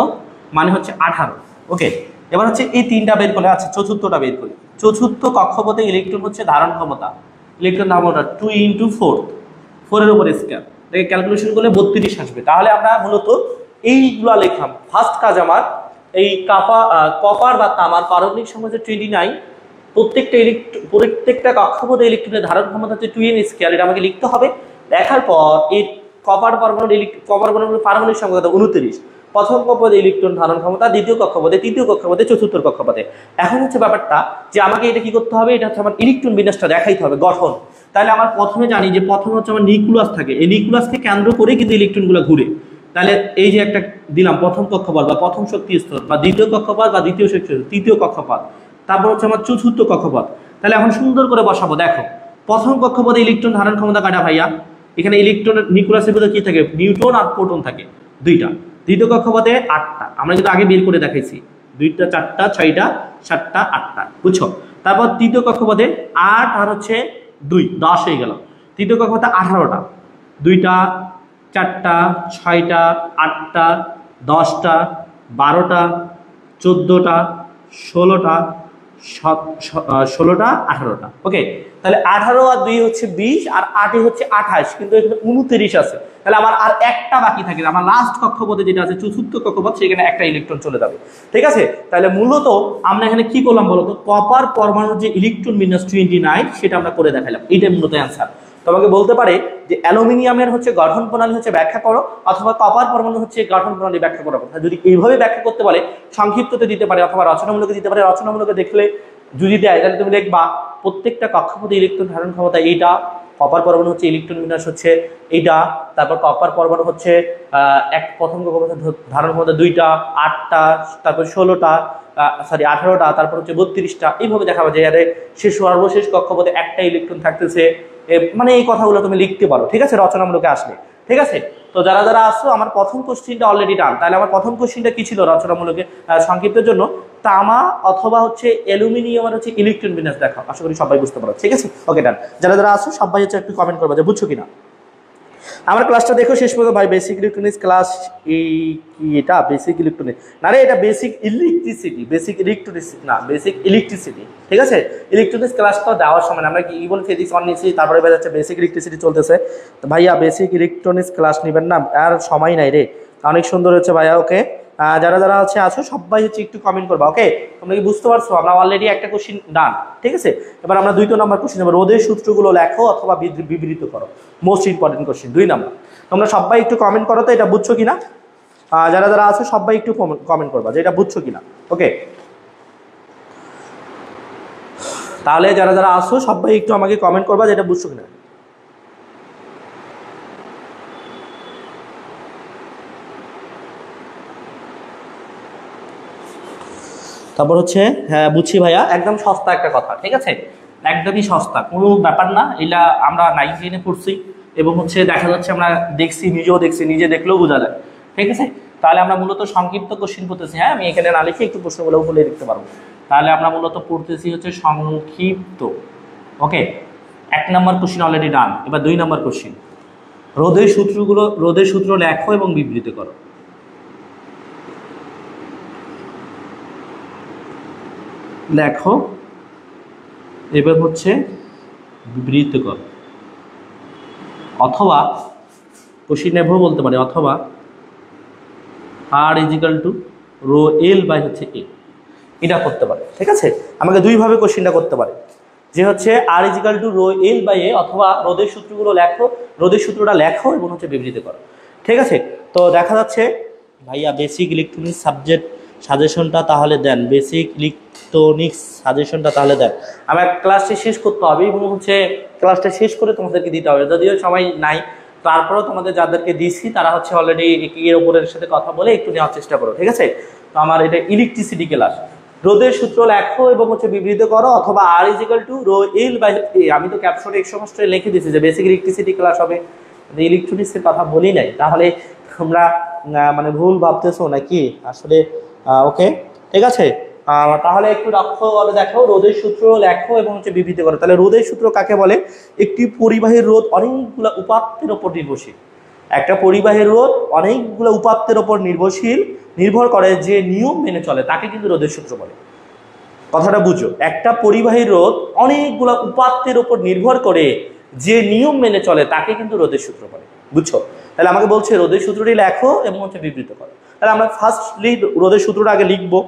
মানে হচ্ছে 18। ওকে, এবার হচ্ছে এই তিনটা বের করলে, আচ্ছা চতুর্থটা বের করি। চতুর্থ কক্ষপথে ইলেকট্রন হচ্ছে ধারণ ক্ষমতা 2 × 4 এর উপর স্কয়ার, এটাকে ক্যালকুলেশন করলে 32 আসবে। তাহলে আমরা মূলত এইগুলা লিখলাম। ফার্স্ট কাজ আমার এই কপার বা তামার পারমাণবিক সংখ্যা 29, প্রত্যেকটা কক্ষপথে ইলেকট্রনের ধারণ ক্ষমতা হচ্ছে 2n², এটা আমাকে লিখতে হবে। লেখার পর এই কপার পরমাণুর পারমাণবিক সংখ্যা 29, প্রথম কক্ষপথে ইলেকট্রন ধারণ ক্ষমতা, দ্বিতীয় কক্ষপথে, তৃতীয় কক্ষপথে, চতুর্থ কক্ষপথে। এখন হচ্ছে ব্যাপারটা যে আমাকে এটা কি করতে হবে, এটা হচ্ছে আমার ইলেকট্রন বিন্যাসটা দেখাইতে হবে, গঠন। তাহলে আমার প্রথমে জানি যে প্রথমে হচ্ছে আমার নিউক্লিয়াস থাকে, এই নিউক্লিয়াসকে কেন্দ্র করে কিন্তু ইলেকট্রনগুলো ঘুরে। তাহলে এই যে একটা দিলাম প্রথম কক্ষপথ বা প্রথম শক্তি স্তর, বা দ্বিতীয় কক্ষপথ বা দ্বিতীয় শক্তি স্তর, তৃতীয় কক্ষপথ, তারপর হচ্ছে আমার চতুর্থ কক্ষপথ। তাহলে এখন সুন্দর করে বসাবো। দেখো প্রথম কক্ষপথে ইলেকট্রন ধারণ ক্ষমতা কাটা ভাইয়া, এখানে ইলেকট্রনের নিউক্লিয়াসের ভিতরে কি থাকে, নিউট্রন আর প্রোটন থাকে 2টা। দ্বিতীয় কক্ষপথে 8টা, আমরা কিন্তু আগে বের করে দেখাইছি, 2টা 4টা 6টা 7টা 8টা, বুঝছো। তারপর তৃতীয় কক্ষপথে 8 আর হচ্ছে 2 10 হয়ে গেল। তৃতীয় কক্ষপথে 18টা, 2টা 4টা 6টা 8টা 10টা 12টা 14টা 16টা 18টা। ওকে, তাহলে 18 আর 2 হচ্ছে 20 আর 8 হচ্ছে 28, কিন্তু এখানে 29 আছে। তাহলে আমার আর একটা বাকি থাকে, আমার লাস্ট কক্ষপথে যেটা আছে চতুর্থ কক্ষপথ, সেখানে একটা ইলেকট্রন চলে যাবে। ঠিক আছে, তাহলে মূলত আমরা এখানে কি করলাম বলতো, কপার পরমাণুর যে ইলেকট্রন বিন্যাস 29 সেটা আমরা করে দেখালাম, এটাই মূলত অ্যান্সার। তোমাকে বলতে পারে যে অ্যালুমিনিয়ামের হচ্ছে গঠন প্রণালী হচ্ছে ব্যাখ্যা করো, অথবা কপার পরমাণু হচ্ছে গঠন প্রণালী ব্যাখ্যা করো। যদি এইভাবে ব্যাখ্যা করতে বলে সংক্ষিপ্ততে দিতে পারে, অথবা রচনামূলকে দিতে পারে। রচনামূলকে দেখলে যদি দেয় তাহলে তুমি দেখবা প্রত্যেকটা কক্ষপথে ইলেকট্রন ধারণ ক্ষমতা এইটা, কপার পরমাণু হচ্ছে ইলেকট্রন বিন্যাস হচ্ছে এইটা, তারপর কপার পরমাণু হচ্ছে প্রথম কক্ষপথে ধারণ ক্ষমতা 2টা, 8টা, তারপর 16টা, 18টা, তারপর হচ্ছে 32টা। এইভাবে দেখাবো যে সর্বশেষ কক্ষপথে একটা ইলেকট্রন থাকতেছে, মানে এই কথাগুলো তুমি লিখতে পারো। ঠিক আছে, রচনামূলকে আসলে। ঠিক আছে, তো যারা যারা আসছো, আমার প্রথম কোশ্চিনটা অলরেডি ডান। তাহলে আমার প্রথম কোশ্চিনটা কি ছিল রচনামূলকে, সংক্ষিপ্তের জন্য তামা অথবা হচ্ছে অ্যালুমিনিয়ামের হচ্ছে ইলেকট্রন বিন্যাস দেখাও। আশা করি সবাই বুঝতে পারো। ঠিক আছে, ওকে ডান। যারা যারা আসছো সবাই হচ্ছে একটু কমেন্ট করবা যে বুঝছো কিনা। আমার ক্লাসটা দেখো শেষ পর্যন্ত ভাই। বেসিক ইলেকট্রনিক্স ক্লাস, এই কি এটা বেসিক ইলেকট্রনিক্স না রে, এটা বেসিক ইলেকট্রিসিটি, বেসিক ইলেকট্রিসিটি না, বেসিক ইলেকট্রিসিটি। ঠিক আছে, ইলেকট্রনিক্স ক্লাসটা দেওয়ার সময় আমরা কি বলি, ফিজিক্স 1 নিয়েছি, তারপরে বের হচ্ছে বেসিক ইলেকট্রিসিটি চলতেছে। তো ভাইয়া বেসিক ইলেকট্রনিক্স ক্লাস নেবেন না, আর সময় নাই রে। অনেক সুন্দর হচ্ছে ভাইয়া। ওকে, যারা যারা হচ্ছে আছো সবাই হচ্ছে একটু কমেন্ট করবা। ওকে, তোমরা কি বুঝতে পারছো, আমরা অলরেডি একটা কোশ্চিন ডান। ঠিক আছে, এবার আমরা 2 নম্বর কোশ্চিন নেব। রোধের সূত্রগুলো লেখো অথবা বিবৃত করো, মোস্ট ইম্পর্টেন্ট কোশ্চিন 2 নম্বর। তোমরা সবাই একটু কমেন্ট করো তো এটা বুঝছো কিনা। যারা যারা আছো সবাই একটু কমেন্ট করবা যে এটা বুঝছো কিনা। ওকে, তাহলে যারা যারা আছো সবাই একটু আমাকে কমেন্ট করবা যে এটা বুঝছো কিনা। তারপর হচ্ছে হ্যাঁ বুঝছি ভাইয়া, একদম সস্তা একটা কথা। ঠিক আছে, একদমই সস্তা, কোনো ব্যাপার না। এটা আমরা 9 10-এ পড়ছি এবং হচ্ছে দেখা যাচ্ছে আমরা দেখছি, নিজেও দেখছি, নিজে দেখলেও বোঝা যায়। ঠিক আছে, তাহলে আমরা মূলত সংক্ষিপ্ত কোশ্চিন পড়তেছি। হ্যাঁ, আমি এখানে না লিখে একটু প্রশ্নগুলো বলে লিখতে পারবো। তাহলে আমরা মূলত পড়তেছি হচ্ছে সংক্ষিপ্ত। ওকে, 1 নম্বর কোশ্চেন অলরেডি ডান। এবার 2 নম্বর কোশ্চেন, রোধের সূত্র লেখো এবং বিবৃত করো। লেখো এবার হচ্ছে বিবৃত করো, অথবা কোশ্চেন নেভো বলতে পারে, অথবা R is equal to rho L by হচ্ছে এ, এটা করতে পারে। ঠিক আছে, আমাকে দুইভাবে কোশ্চেনটা করতে পারে, যে হচ্ছে R is equal to rho L by A, অথবা রোধের সূত্রগুলো লেখো, রোধের সূত্রটা লেখো এবং হচ্ছে বিবৃত করো। ঠিক আছে, তো দেখা যাচ্ছে ভাইয়া বেসিক ইলেকট্রনিক্স সাবজেক্ট সাজেশনটা তাহলে দেন, বেসিক ইলেকট্রনিক্স সাজেশনটা তাহলে দেন। আমার ক্লাসটা শেষ করতে হবে এবং হচ্ছে ক্লাসটা শেষ করে তোমাদেরকে দিতে হবে, যদিও সময় নাই, তারপরেও তোমাদের যাদেরকে দিছি তারা হচ্ছে অলরেডি এর উপরের সাথে কথা বলে একটু নেওয়ার চেষ্টা করো। ঠিক আছে, তো আমার এটা ইলেকট্রিসিটি ক্লাস। রোধের সূত্র লেখো এবং হচ্ছে বিবৃত করো, অথবা R is equal to rho L by A. আমি তো ক্যাপশনে এক সমস্ত লিখে দিয়েছি যে বেসিক ইলেকট্রিসিটি ক্লাস হবে, ইলেকট্রনিক্সের কথা বলি নাই, তাহলে তোমরা মানে ভুল ভাবতেছো নাকি আসলে? ওকে, ঠিক আছে, তাহলে একটু লক্ষ্য করে দেখো, রোধের সূত্র লেখো এবং হচ্ছে বিবৃত করো। তাহলে রোধের সূত্র কাকে বলে? একটি পরিবাহীর রোধ অনেকগুলো উপাত্তের উপর নির্ভরশীল। একটা পরিবাহীর রোধ অনেকগুলো উপাত্তের উপর নির্ভর করে যে নিয়ম মেনে চলে তাকে কিন্তু রোধের সূত্র বলে। কথাটা বুঝো, একটা পরিবাহীর রোধ অনেকগুলো উপাত্তের উপর নির্ভর করে যে নিয়ম মেনে চলে তাকে কিন্তু রোধের সূত্র বলে। বুঝছো? তাহলে আমাকে বলছে রোধের সূত্রটি লেখো এবং হচ্ছে বিবৃত করো। তাহলে আমরা ফার্স্টলি রোধের সূত্রটা আগে লিখবো,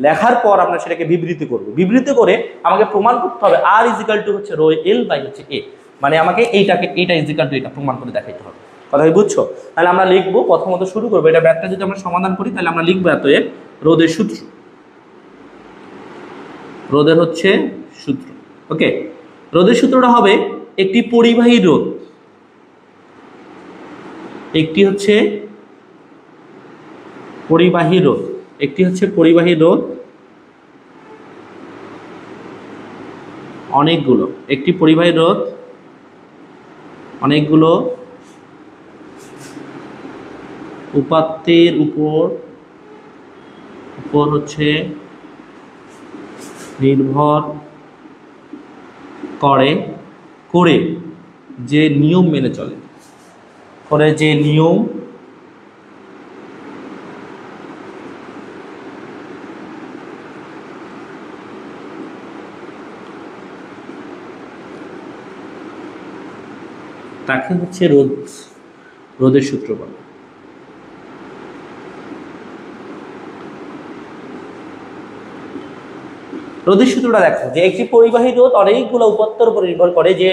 লেখার পর আমরা সেটাকে বিবৃতি করবো। বিবৃতি করে আমাকে প্রমাণ করতে হবে আর ইজিক্যাল টু হচ্ছে রো এল বাই হচ্ছে এ, মানে আমাকে এইটা ইজিক্যাল টু এটা প্রমাণ করে দেখাইতে হবে। কথা বুঝছো? তাহলে আমরা লিখবো, প্রথমত শুরু করবো, এটা ব্যাখ্যা যদি আমরা সমাধান করি তাহলে আমরা লিখবো এতএব রোধের সূত্র, রোধের হচ্ছে সূত্র। ওকে, রোধের সূত্রটা হবে একটি পরিবাহী রোধ, একটি হচ্ছে পরিবাহী রোধ, একটি হচ্ছে পরিবাহী রোধ অনেকগুলো, একটি পরিবাহী রোধ অনেকগুলো উপাত্তের উপর হচ্ছে নির্ভর করে যে নিয়ম মেনে চলে, করে যে নিয়ম তাকে হচ্ছে রোধের সূত্র বলে। রোধের সূত্রটা দেখো, যে একটি পরিবাহী রোধ অনেকগুলো উপাত্তের উপর নির্ভর করে যে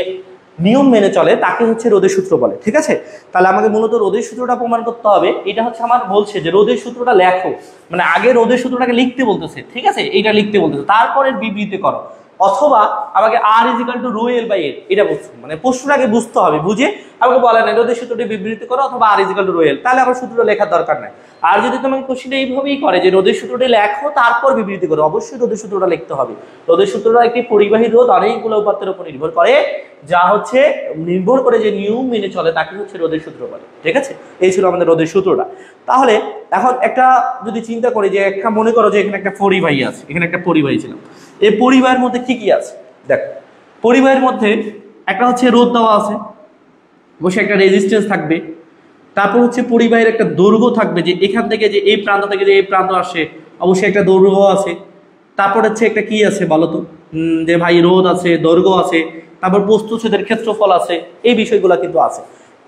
নিয়ম মেনে চলে তাকে হচ্ছে রোধের সূত্র বলে। ঠিক আছে, তাহলে আমাকে মূলত রোধের সূত্রটা প্রমাণ করতে হবে। এটা হচ্ছে আমার বলছে যে রোধের সূত্রটা লেখো, মানে আগে রোধের সূত্রটাকে লিখতে বলতেছে। ঠিক আছে, এইটা লিখতে বলতেছে, তারপরে বিবৃতি করো, অথবা আমাকে R is equal to rho L by L, এটা বুঝছো, মানে প্রশ্নটাকে বুঝতে হবে, বুঝে আমাকে বলে না রোধের সূত্রটি বিবৃতি করো অথবা আর ইজিক্যাল টু রো এল, তাহলে আমার সূত্রটা লেখার দরকার নাই। আর যদি তোমাকে কোশ্চেনটা এইভাবেই করে যে রোধের সূত্রটি লেখো তারপর বিবৃতি করো, অবশ্যই রোধের সূত্রটা লিখতে হবে। রোধের সূত্রটা একটি পরিবাহী রোধ অনেকগুলো উপাত্তের উপর নির্ভর করে, যা হচ্ছে নির্ভর করে যে নিয়ম মেনে চলে তাকে হচ্ছে রোধের সূত্র বলে। ঠিক আছে, এই ছিল আমাদের রোধের সূত্রটা। তাহলে এখন একটা যদি চিন্তা করি যে একটা মনে করো যে এখানে একটা পরিবাহী আছে, এখানে একটা পরিবাহী ছিল, এই পরিবাহের মধ্যে কি কি আছে দেখো। পরিবাহের মধ্যে একটা হচ্ছে রোধ দেওয়া আছে, অবশ্যই একটা রেজিস্ট্যান্স থাকবে, তারপর হচ্ছে পরিবাহের একটা দৈর্ঘ্য থাকবে, যে এখান থেকে যে এই প্রান্ত থেকে যে এই প্রান্ত আসে অবশ্যই একটা দৈর্ঘ্য আছে। তারপর হচ্ছে একটা কি আছে বলো তো, যে ভাই রোধ আছে, দৈর্ঘ্য আছে, তারপর প্রস্তুচ্ছেদের ক্ষেত্রফল আছে, এই বিষয়গুলো কিন্তু আছে।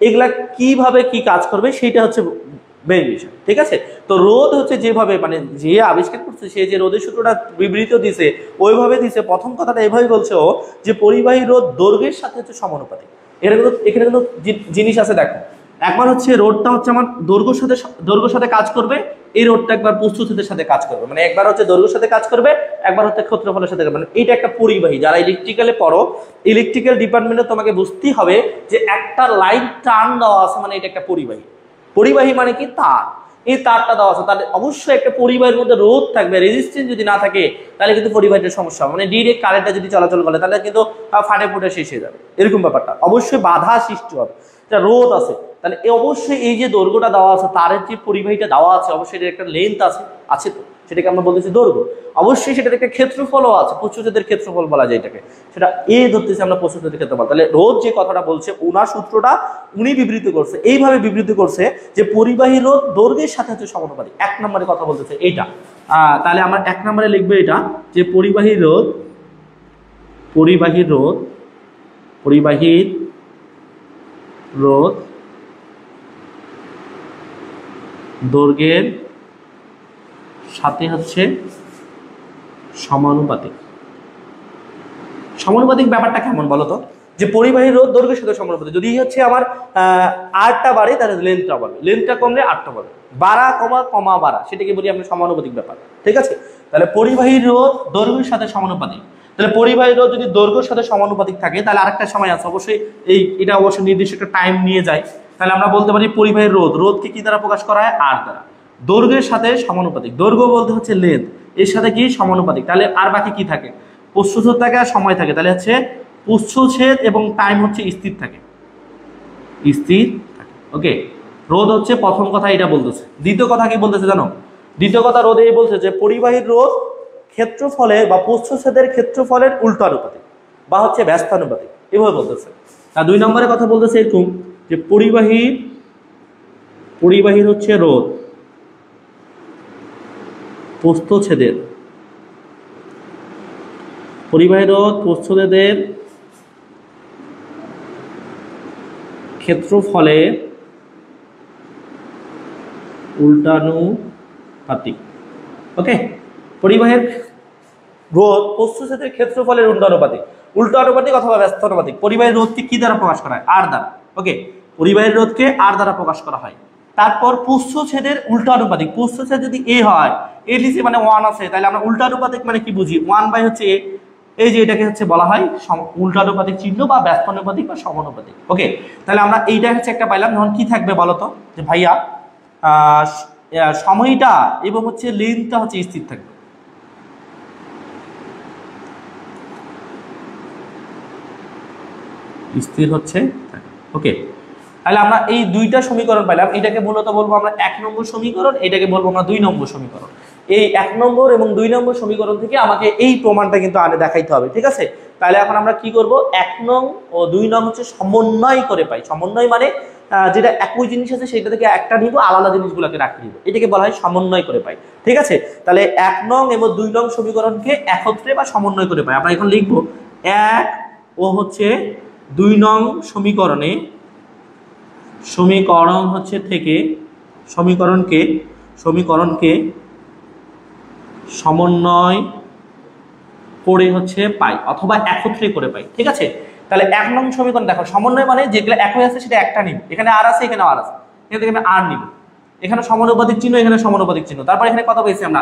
এগুলা কিভাবে কি কাজ করবে সেটা হচ্ছে মেইন বিষয়। ঠিক আছে, তো রোধ হচ্ছে যেভাবে মানে যে আবিষ্কার করছে সে যে রোধের সূত্রটা বিবৃত দিছে ওইভাবে দিছে। প্রথম কথাটা এভাবে বলছে ও যে পরিবাহী রোধ দৈর্ঘ্যের সাথে হচ্ছে সমানুপাতিক। এখানে কিন্তু জিনিস আছে দেখো, একবার হচ্ছে রোধটা হচ্ছে আমার দৈর্ঘ্যের সাথে কাজ করবে, এই রোধটা একবার প্রস্তুচ্ছেদের সাথে কাজ করবে, মানে একবার হচ্ছে দৈর্ঘ্যের সাথে কাজ করবে, একবার হচ্ছে ক্ষেত্রফলের সাথে, মানে এটা একটা পরিবাহী। যারা ইলেকট্রিক্যালে পড়ো, ইলেকট্রিক্যাল ডিপার্টমেন্টে তোমাকে বুঝতেই হবে যে একটা লাইন টার্ন দেওয়া আছে, মানে এটা একটা পরিবাহী। পরিবাহী মানে কি? তার, এই তারটা দেওয়া আছে, তাহলে অবশ্যই একটা পরিবাহীর মধ্যে রোধ থাকবে, রেজিস্ট্যান্স যদি না থাকে তাহলে কিন্তু পরিবাহীর সমস্যা, মানে ডিরেক্ট কারেন্টটা যদি চলাচল করে তাহলে কিন্তু ফাটে ফুটে শেষ হয়ে যাবে, এরকম ব্যাপারটা। অবশ্যই বাধা সৃষ্টি হবে, রোধ আছে, তাহলে অবশ্যই এই যে দৈর্ঘ্যটা দেওয়া আছে, তারের যে পরিবাহীটা দেওয়া আছে, অবশ্যই এর একটা লেন্থ আছে তো, সেটাকে আমরা বলতেছি দৈর্ঘ্য। অবশ্যই সেটার একটা ক্ষেত্রফলও আছে, প্রস্থচ্ছেদের ক্ষেত্রফল বলা যায় এটাকে, সেটা এ ধরতেছি আমরা প্রস্থচ্ছেদের ক্ষেত্রফল। তাহলে রোধ যে কথাটা বলছে, ওনার সূত্রটা উনি বিবৃত করছে, এইভাবে বিবৃত করছে যে পরিবাহী রোধ দৈর্ঘ্যের সাথে হচ্ছে সমানুপাতিক। 1 নম্বরে কথা বলতেছে এইটা। তাহলে আমরা 1 নম্বরে লিখবো এটা, যে পরিবাহী রোধ দৈর্ঘ্যের সাথে হচ্ছে সমানুপাতিক। সমানুপাতিক ব্যাপারটা কেমন বলতো, যে পরিবাহী রোধ দৈর্ঘ্যের সাথে সমানুপাতিক। যদি হচ্ছে আমার আরটা বাড়ে তাহলে লেন্থটা বাড়বে, লেন্থটা কমলে আরটা বাড়বে, বাড়া কমা কমা বাড়া, সেটাকে বলি আমরা সমানুপাতিক ব্যাপার। ঠিক আছে, তাহলে পরিবাহী রোধ দৈর্ঘ্যের সাথে সমানুপাতিক। তাহলে পরিবাহী রোধ যদি দৈর্ঘ্যের সাথে সমানুপাতিক থাকে, তাহলে আরেকটা সময় আছে, অবশ্যই এটা অবশ্যই নির্দিষ্ট একটা টাইম নিয়ে যায়। তাহলে আমরা বলতে পারি পরিবাহী রোধকে কি দ্বারা প্রকাশ করা হয়, আর দ্বারা। দৈর্ঘ্যের সাথে সমানুপাতিক, দৈর্ঘ্য বলতে হচ্ছে লেন্থ, এর সাথে কি সমানুপাতিক। তাহলে আর বাকি কি থাকে, প্রস্থচ্ছেদ থাকে আর সময় থাকে। তাহলে হচ্ছে প্রস্থচ্ছেদ এবং টাইম হচ্ছে স্থির থাকে। ওকে, রোধ হচ্ছে প্রথম কথা এটা বলতেছে। দ্বিতীয় কথা কি বলতেছে জানো, দ্বিতীয় কথা রোধে এই বলছে যে পরিবাহীর রোধ ক্ষেত্রফলে বা প্রস্থচ্ছেদের ক্ষেত্রফলের উল্টানুপাতিক বা হচ্ছে ব্যস্তানুপাতিক, এভাবে বলতেছে। আর 2 নম্বরে কথা বলতেছে এরকম যে পরিবাহীর হচ্ছে রোধ প্রস্থচ্ছেদের ক্ষেত্রফলে উল্টানুপাতিক। ওকে, পরিবাহীর রোধ প্রস্থচ্ছেদের ক্ষেত্রফলের উল্টানুপাতিক অথবা ব্যস্তানুপাতিক। পরিবাহীর রোধকে কি দ্বারা প্রকাশ করা হয়, আর দ্বারা। ওকে, পরিবাহীর রোধকে আর দ্বারা প্রকাশ করা হয়। তারপর প্রস্থচ্ছেদের উল্টানুপাতিক, প্রস্থচ্ছেদ যদি এ হয়, এ নিচে মানে 1 আছে, তাহলে আমরা উল্টানুপাতিক মানে কি বুঝি, 1 বাই হচ্ছে এ, এই যে এটাকে হচ্ছে বলা হয় উল্টানুপাতিক চিহ্ন বা ব্যস্তানুপাতিক বা সমানুপাতিক। ওকে, তাহলে আমরা এইটা হচ্ছে একটা পাইলাম। যখন কি থাকবে বলতো, যে ভাইয়া সময়টা এবং হচ্ছে লেন্থটা হচ্ছে স্থির থাকবে। স্থির হচ্ছে। ওকে, তাহলে আমরা এই দুইটা সমীকরণ পাইলাম। এটাকে মূলত বলবো আমরা 1 নম্বর সমীকরণ, এটাকে বলবো আমরা 2 নম্বর সমীকরণ। এই 1 নম্বর এবং 2 নম্বর সমীকরণ থেকে আমাকে এই প্রমাণটা কিন্তু আনে দেখাইতে হবে। ঠিক আছে, তাহলে এখন আমরা কি করব, 1 নং ও 2 নং হচ্ছে সমন্বয় করে পাই। সমন্বয় মানে যেটা একই জিনিস আছে সেটা থেকে একটা নিব, আলাদা জিনিসগুলোকে রাখতে দিব, এটাকে বলা হয় সমন্বয় করে পাই। ঠিক আছে, তাহলে 1 নং এবং 2 নং সমীকরণকে একত্রে বা সমন্বয় করে পাই। আমরা এখন লিখবো 1 ও হচ্ছে 2 নং সমীকরণকে সমন্বয় করে হচ্ছে পাই অথবা একত্রে করে পাই। ঠিক আছে, তাহলে 1 নং সমীকরণ দেখো, সমন্বয় মানে যেগুলো একই আছে সেটা একটা নিব, এখানে আর আছে এখানে আর আছে, এখান থেকে আমি আর নিব, এখানে সমানুপাতিক চিহ্ন এখানে সমানুপাতিক চিহ্ন। তারপর এখানে কত পেয়েছি আমরা,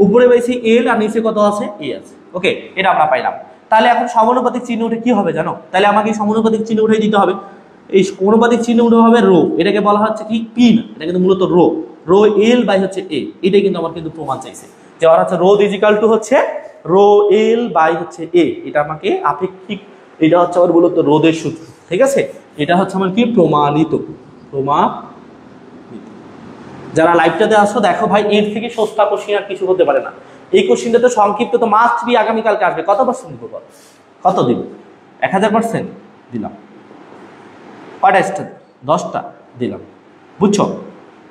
উপরে পেয়েছি এল আর নিচে কত আছে, এ আছে। ওকে, এটা আমরা পাইলাম। তাহলে এখন সমানুপাতিক চিহ্ন উঠে কি হবে জানো, তাহলে আমাকে সমানুপাতিক চিহ্ন উঠে দিতে হবে। এই সমানুপাতিক চিহ্ন উঠে হবে রো, এটাকে বলা হচ্ছে কি পি না, এটা কিন্তু মূলত রো এল বাই হচ্ছে এ। এটাই কিন্তু আমার কিন্তু প্রমাণ চাইছে যে আর হচ্ছে রোধ ইজিক্যাল টু হচ্ছে রো এল বাই হচ্ছে এ। এটা আমাকে আপেক্ষিক, এটা হচ্ছে আমার মূলত রোধের সূত্র। ঠিক আছে, এটা হচ্ছে আমার কি প্রমাণিত। যারা লাইভটাতে আসো দেখো ভাই, এর থেকে সস্তা কোশ্চিন আর কিছু হতে পারে না। এই কোশ্চিনটা তো সংক্ষিপ্ত, তো মাস্ট বি আগামীকালকে আসবে। কত পার্সেন্ট দিব, কত দিব, 1000% দিলাম। কয়টা স্টার, 10টা দিলাম। বুঝছো,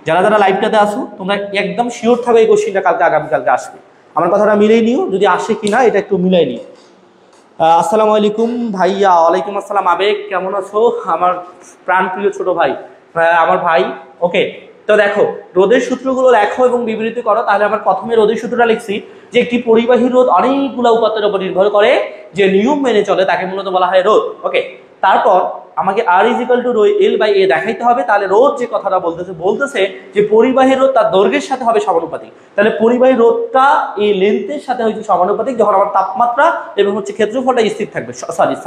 যারা যারা লাইভটাতে আসো তোমরা একদম শিওর থাকো এই কোশ্চিনটা আগামীকালকে আসবে। আমার কথাটা মিলেই নিও, যদি আসে কিনা এটা একটু মিলাই নিও। আসসালামু আলাইকুম ভাইয়া। ওয়ালাইকুম আসসালাম আবেগ, কেমন আছো আমার প্রাণপ্রিয় ছোট ভাই, আমার ভাই। ওকে, তো দেখো রোধের সূত্রগুলো লেখো এবং বিবৃতি করো। তাহলে আমার প্রথমে রোধের সূত্রটা লিখছি যে একটি পরিবাহী রোধ অনেকগুলো উপাত্তের উপর নির্ভর করে, যে নিয়ম মেনে চলে তাকে মূলত বলা হয় রোধ। ওকে, তারপর আমাকে R is equal to rho L by A দেখাইতে হবে। তাহলে রোধ যে কথাটা বলতেছে যে পরিবাহী রোধ তার দৈর্ঘ্যের সাথে হবে সমানুপাতিক। তাহলে পরিবাহী রোধটা এই লেন্থের সাথে হচ্ছে সমানুপাতিক, যখন আমার তাপমাত্রা এবং হচ্ছে ক্ষেত্রফলটা স্থির থাকবে,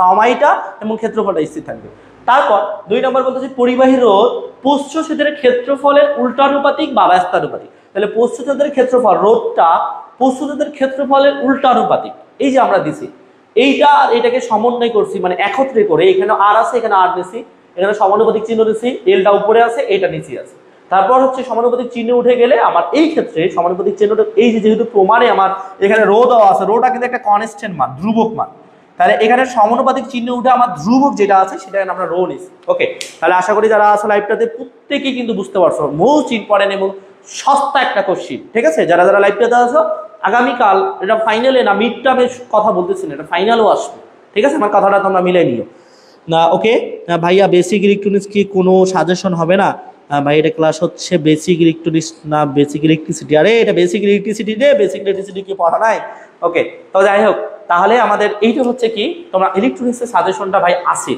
সময়টা এবং ক্ষেত্রফলটা স্থির থাকবে। তারপর 2 নম্বর বলতেছে পরিবাহী রোধ প্রস্থচ্ছেদের ক্ষেত্রফলের উল্টানুপাতিক বা ব্যস্তানুপাতিক। তাহলে প্রস্থচ্ছেদের ক্ষেত্রফল, রোধটা প্রস্থচ্ছেদের ক্ষেত্রফলের উল্টানুপাতিক। এই যে আমরা দিছি এইটা, এটাকে সমন্বয় করছি মানে একত্রে করে, এখানে আর আছে এখানে আর দিছি, এখানে সমানুপাতিক চিহ্ন দিচ্ছি, এলটা উপরে আছে, এটা নিচে আছে। তারপর হচ্ছে সমানুপাতিক চিহ্ন উঠে গেলে আমার এই ক্ষেত্রে সমানুপাতিক চিহ্নটা এই যে যেহেতু প্রমাণে আমার এখানে রো দেওয়া আছে, রোটা কিন্তু একটা কনস্ট্যান্ট মান, ধ্রুবক মান, তাহলে এখানে সমানুপাতিক চিহ্ন উঠে আমার ধ্রুবক যেটা আছে সেটা আমরা রো নিচ্ছি। ওকে, তাহলে আশা করি যারা আছে লাইভটাতে প্রত্যেকেই কিন্তু বুঝতে পারছো, মোস্ট ইম্পর্টেন্ট এবং সস্তা একটা কোশ্চিন। ঠিক আছে, যারা যারা লাইভটাতে আছো আগামীকাল এটা ফাইনালে না মিড টার্মে কথা বলতেছি না, এটা ফাইনালও আসবে। ঠিক আছে, আমার কথাটা তোমরা মিলে নিও না। ওকে ভাইয়া, বেসিক ইলেকট্রনিক্স কি কোনো সাজেশন হবে না? ভাই এটা ক্লাস হচ্ছে বেসিক ইলেকট্রনিক্স না বেসিক ইলেকট্রিসিটি? আরে এটা বেসিক ইলেকট্রিসিটি রে, বেসিক ইলেকট্রিসিটি কি পড়া নাই? ওকে, তো যাই হোক, তাহলে আমাদের এইটা হচ্ছে কি, তোমরা ইলেকট্রনিক্সের সাজেশনটা ভাই আছে,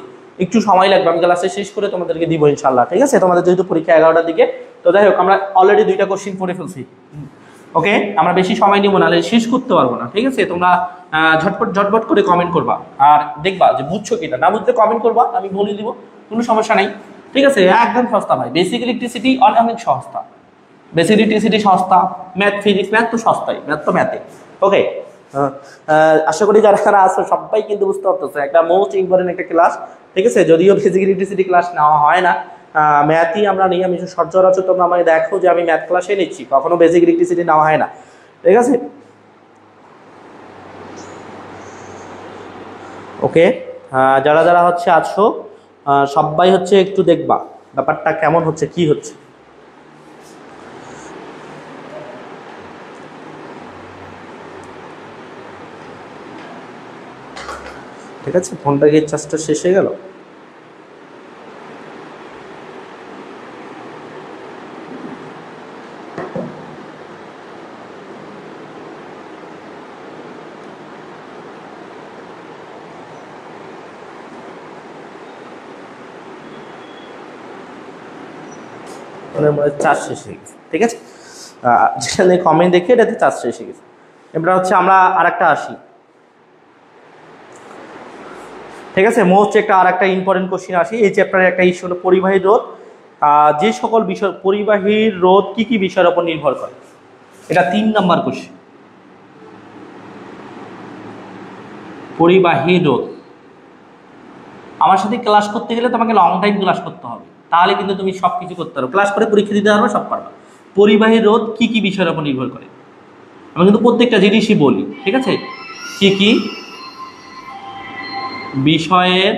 একটু সময় লাগবে, আমি ক্লাসে শেষ করে তোমাদেরকে দিব ইনশাল্লাহ। ঠিক আছে, তোমাদের যেহেতু পরীক্ষা 11টার দিকে, তো যাই হোক আমরা অলরেডি 2টা কোশ্চিন পড়ে ফেলছি। ওকে, আমরা বেশি সময় নিব না, শেষ করতে পারবো না। ঠিক আছে, তোমরা ঝটপট করে কমেন্ট করবা, আর দেখবা যে বুঝছো কিনা, না বুঝতে কমেন্ট করবা, আমি বলে দিব, কোনো সমস্যা নাই। ঠিক আছে, একদম সস্তা ভাই, বেসিক ইলেকট্রিসিটি অনেক সস্তা, বেসিক ইলেকট্রিসিটি সস্তা, ম্যাথ ফিজিক্স, ম্যাথ তো সস্তাই, ম্যাথ তো ম্যাথে। ওকে, আশা করি যারা যারা আসো সবাই কিন্তু বুঝতে পারতেছে, একটা মোস্ট ইম্পর্টেন্ট একটা ক্লাস। ঠিক আছে, যদিও বেসিক ইলেকট্রিসিটি ক্লাস নেওয়া হয় না, ম্যাথই আমরা নিই, আমি সচরাচর তোমরা আমাকে দেখো যে আমি ম্যাথ ক্লাসে নিচ্ছি, কখনো বেসিক ইলেকট্রিসিটি নেওয়া হয় না। ঠিক আছে, ওকে, যারা যারা হচ্ছে আছো সবাই হচ্ছে একটু দেখবা ব্যাপারটা কেমন হচ্ছে, কি হচ্ছে। ঠিক আছে, ফোনটা গিয়ে চার্জটা শেষ হয়ে গেল। চার্জ শেষ হয়ে গেছে। ঠিক আছে, যেখানে কমেন্ট দেখে এটাতে চার্জ শেষ হয়ে গেছে। এবার হচ্ছে আমরা আরেকটা আসি। ঠিক আছে, মোস্ট একটা আরেকটা ইম্পর্টেন্ট কোশ্চিন আসি, এই চ্যাপ্টারের একটা ইস্যু হলো পরিবাহী রোধ। যে সকল বিষয় পরিবাহীর রোধ কি কি বিষয়ের উপর নির্ভর করে, এটা 3 নাম্বার কোশ্চিন। পরিবাহী রোধ, আমার সাথে ক্লাস করতে গেলে তোমাকে লং টাইম ক্লাস করতে হবে, তাহলে কিন্তু তুমি সবকিছু করতে পারো, ক্লাস করে পরীক্ষা দিতে পারবে, সব পারবা। পরিবাহী রোধ কি কি বিষয়ের উপর নির্ভর করে, আমি কিন্তু প্রত্যেকটা জিনিসই বলি। ঠিক আছে, কি কি বিষয়ের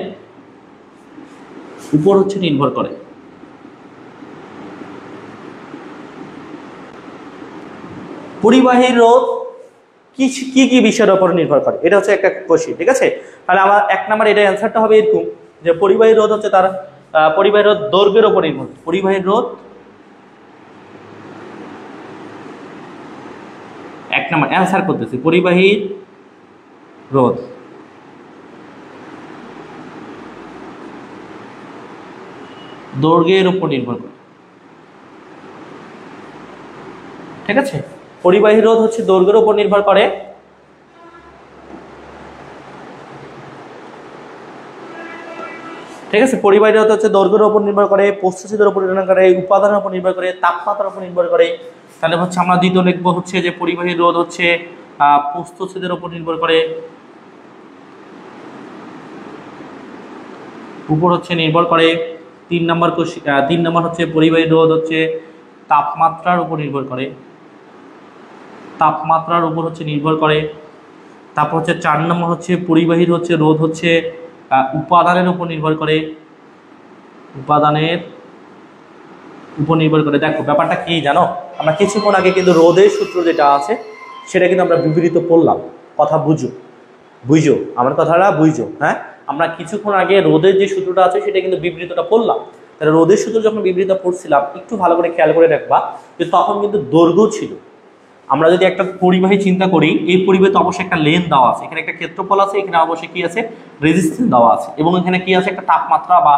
উপর হচ্ছে নির্ভর করে। পরিবাহী রোধ কি কি বিষয়ের উপর নির্ভর করে, এটা হচ্ছে একটা কোশ্চেন। ঠিক আছে, তাহলে আমার 1 নাম্বার এটা অ্যান্সারটা হবে এরকম যে পরিবাহী রোধ হচ্ছে তার পরিবাহী রোধ দৈর্ঘ্যের উপর নির্ভর। পরিবাহী রোধ 1 নাম্বার অ্যান্সার করতেছি, পরিবাহী রোধ দৈর্ঘ্যের উপর নির্ভর করে। ঠিক আছে, পরিবাহী রোধ হচ্ছে দৈর্ঘ্যের উপর নির্ভর করে। ঠিক আছে, পরিবাহী রোধ হচ্ছে দৈর্ঘ্যের উপর নির্ভর করে, প্রস্থচ্ছেদের উপর নির্ভর করে, উপাদানের উপর নির্ভর করে, তাপমাত্রার উপর নির্ভর করে। তাহলে হচ্ছে আমরা দ্বিতীয় লিখবো হচ্ছে যে পরিবাহী রোধ হচ্ছে প্রস্থচ্ছেদের উপর নির্ভর করে, উপর হচ্ছে নির্ভর করে। 3 নাম্বার কোশ্চেন, 3 নাম্বার হচ্ছে পরিবাহী রোধ হচ্ছে তাপমাত্রার উপর নির্ভর করে, তাপমাত্রার উপর হচ্ছে নির্ভর করে। তারপর হচ্ছে 4 নম্বর হচ্ছে পরিবাহীর হচ্ছে রোধ হচ্ছে উপাদানের উপর নির্ভর করে, উপাদানের উপর নির্ভর করে। দেখো ব্যাপারটা কি জানো, আমরা কিছুক্ষণ আগে কিন্তু রোধের সূত্র যেটা আছে সেটা কিন্তু আমরা বিবৃত পড়লাম, কথা বুঝো আমার কথাটা বুঝো। হ্যাঁ, আমরা কিছুক্ষণ আগে রোধের যে সূত্রটা আছে সেটা কিন্তু বিবৃতটা পড়লাম। তাহলে রোধের সূত্র যখন বিবৃত পড়ছিলাম একটু ভালো করে খেয়াল করে রাখবা যে তখন কিন্তু দৈর্ঘ্য ছিল। আমরা যদি একটা পরিবাহী চিন্তা করি, এই পরিবাহীতে অবশ্যই একটা লেন্থ দেওয়া আছে, এখানে একটা ক্ষেত্রফল আছে, এখানে অবশ্যই কি আছে রেজিস্ট্যান্স দেওয়া আছে, এবং এখানে কি আছে একটা তাপমাত্রা বা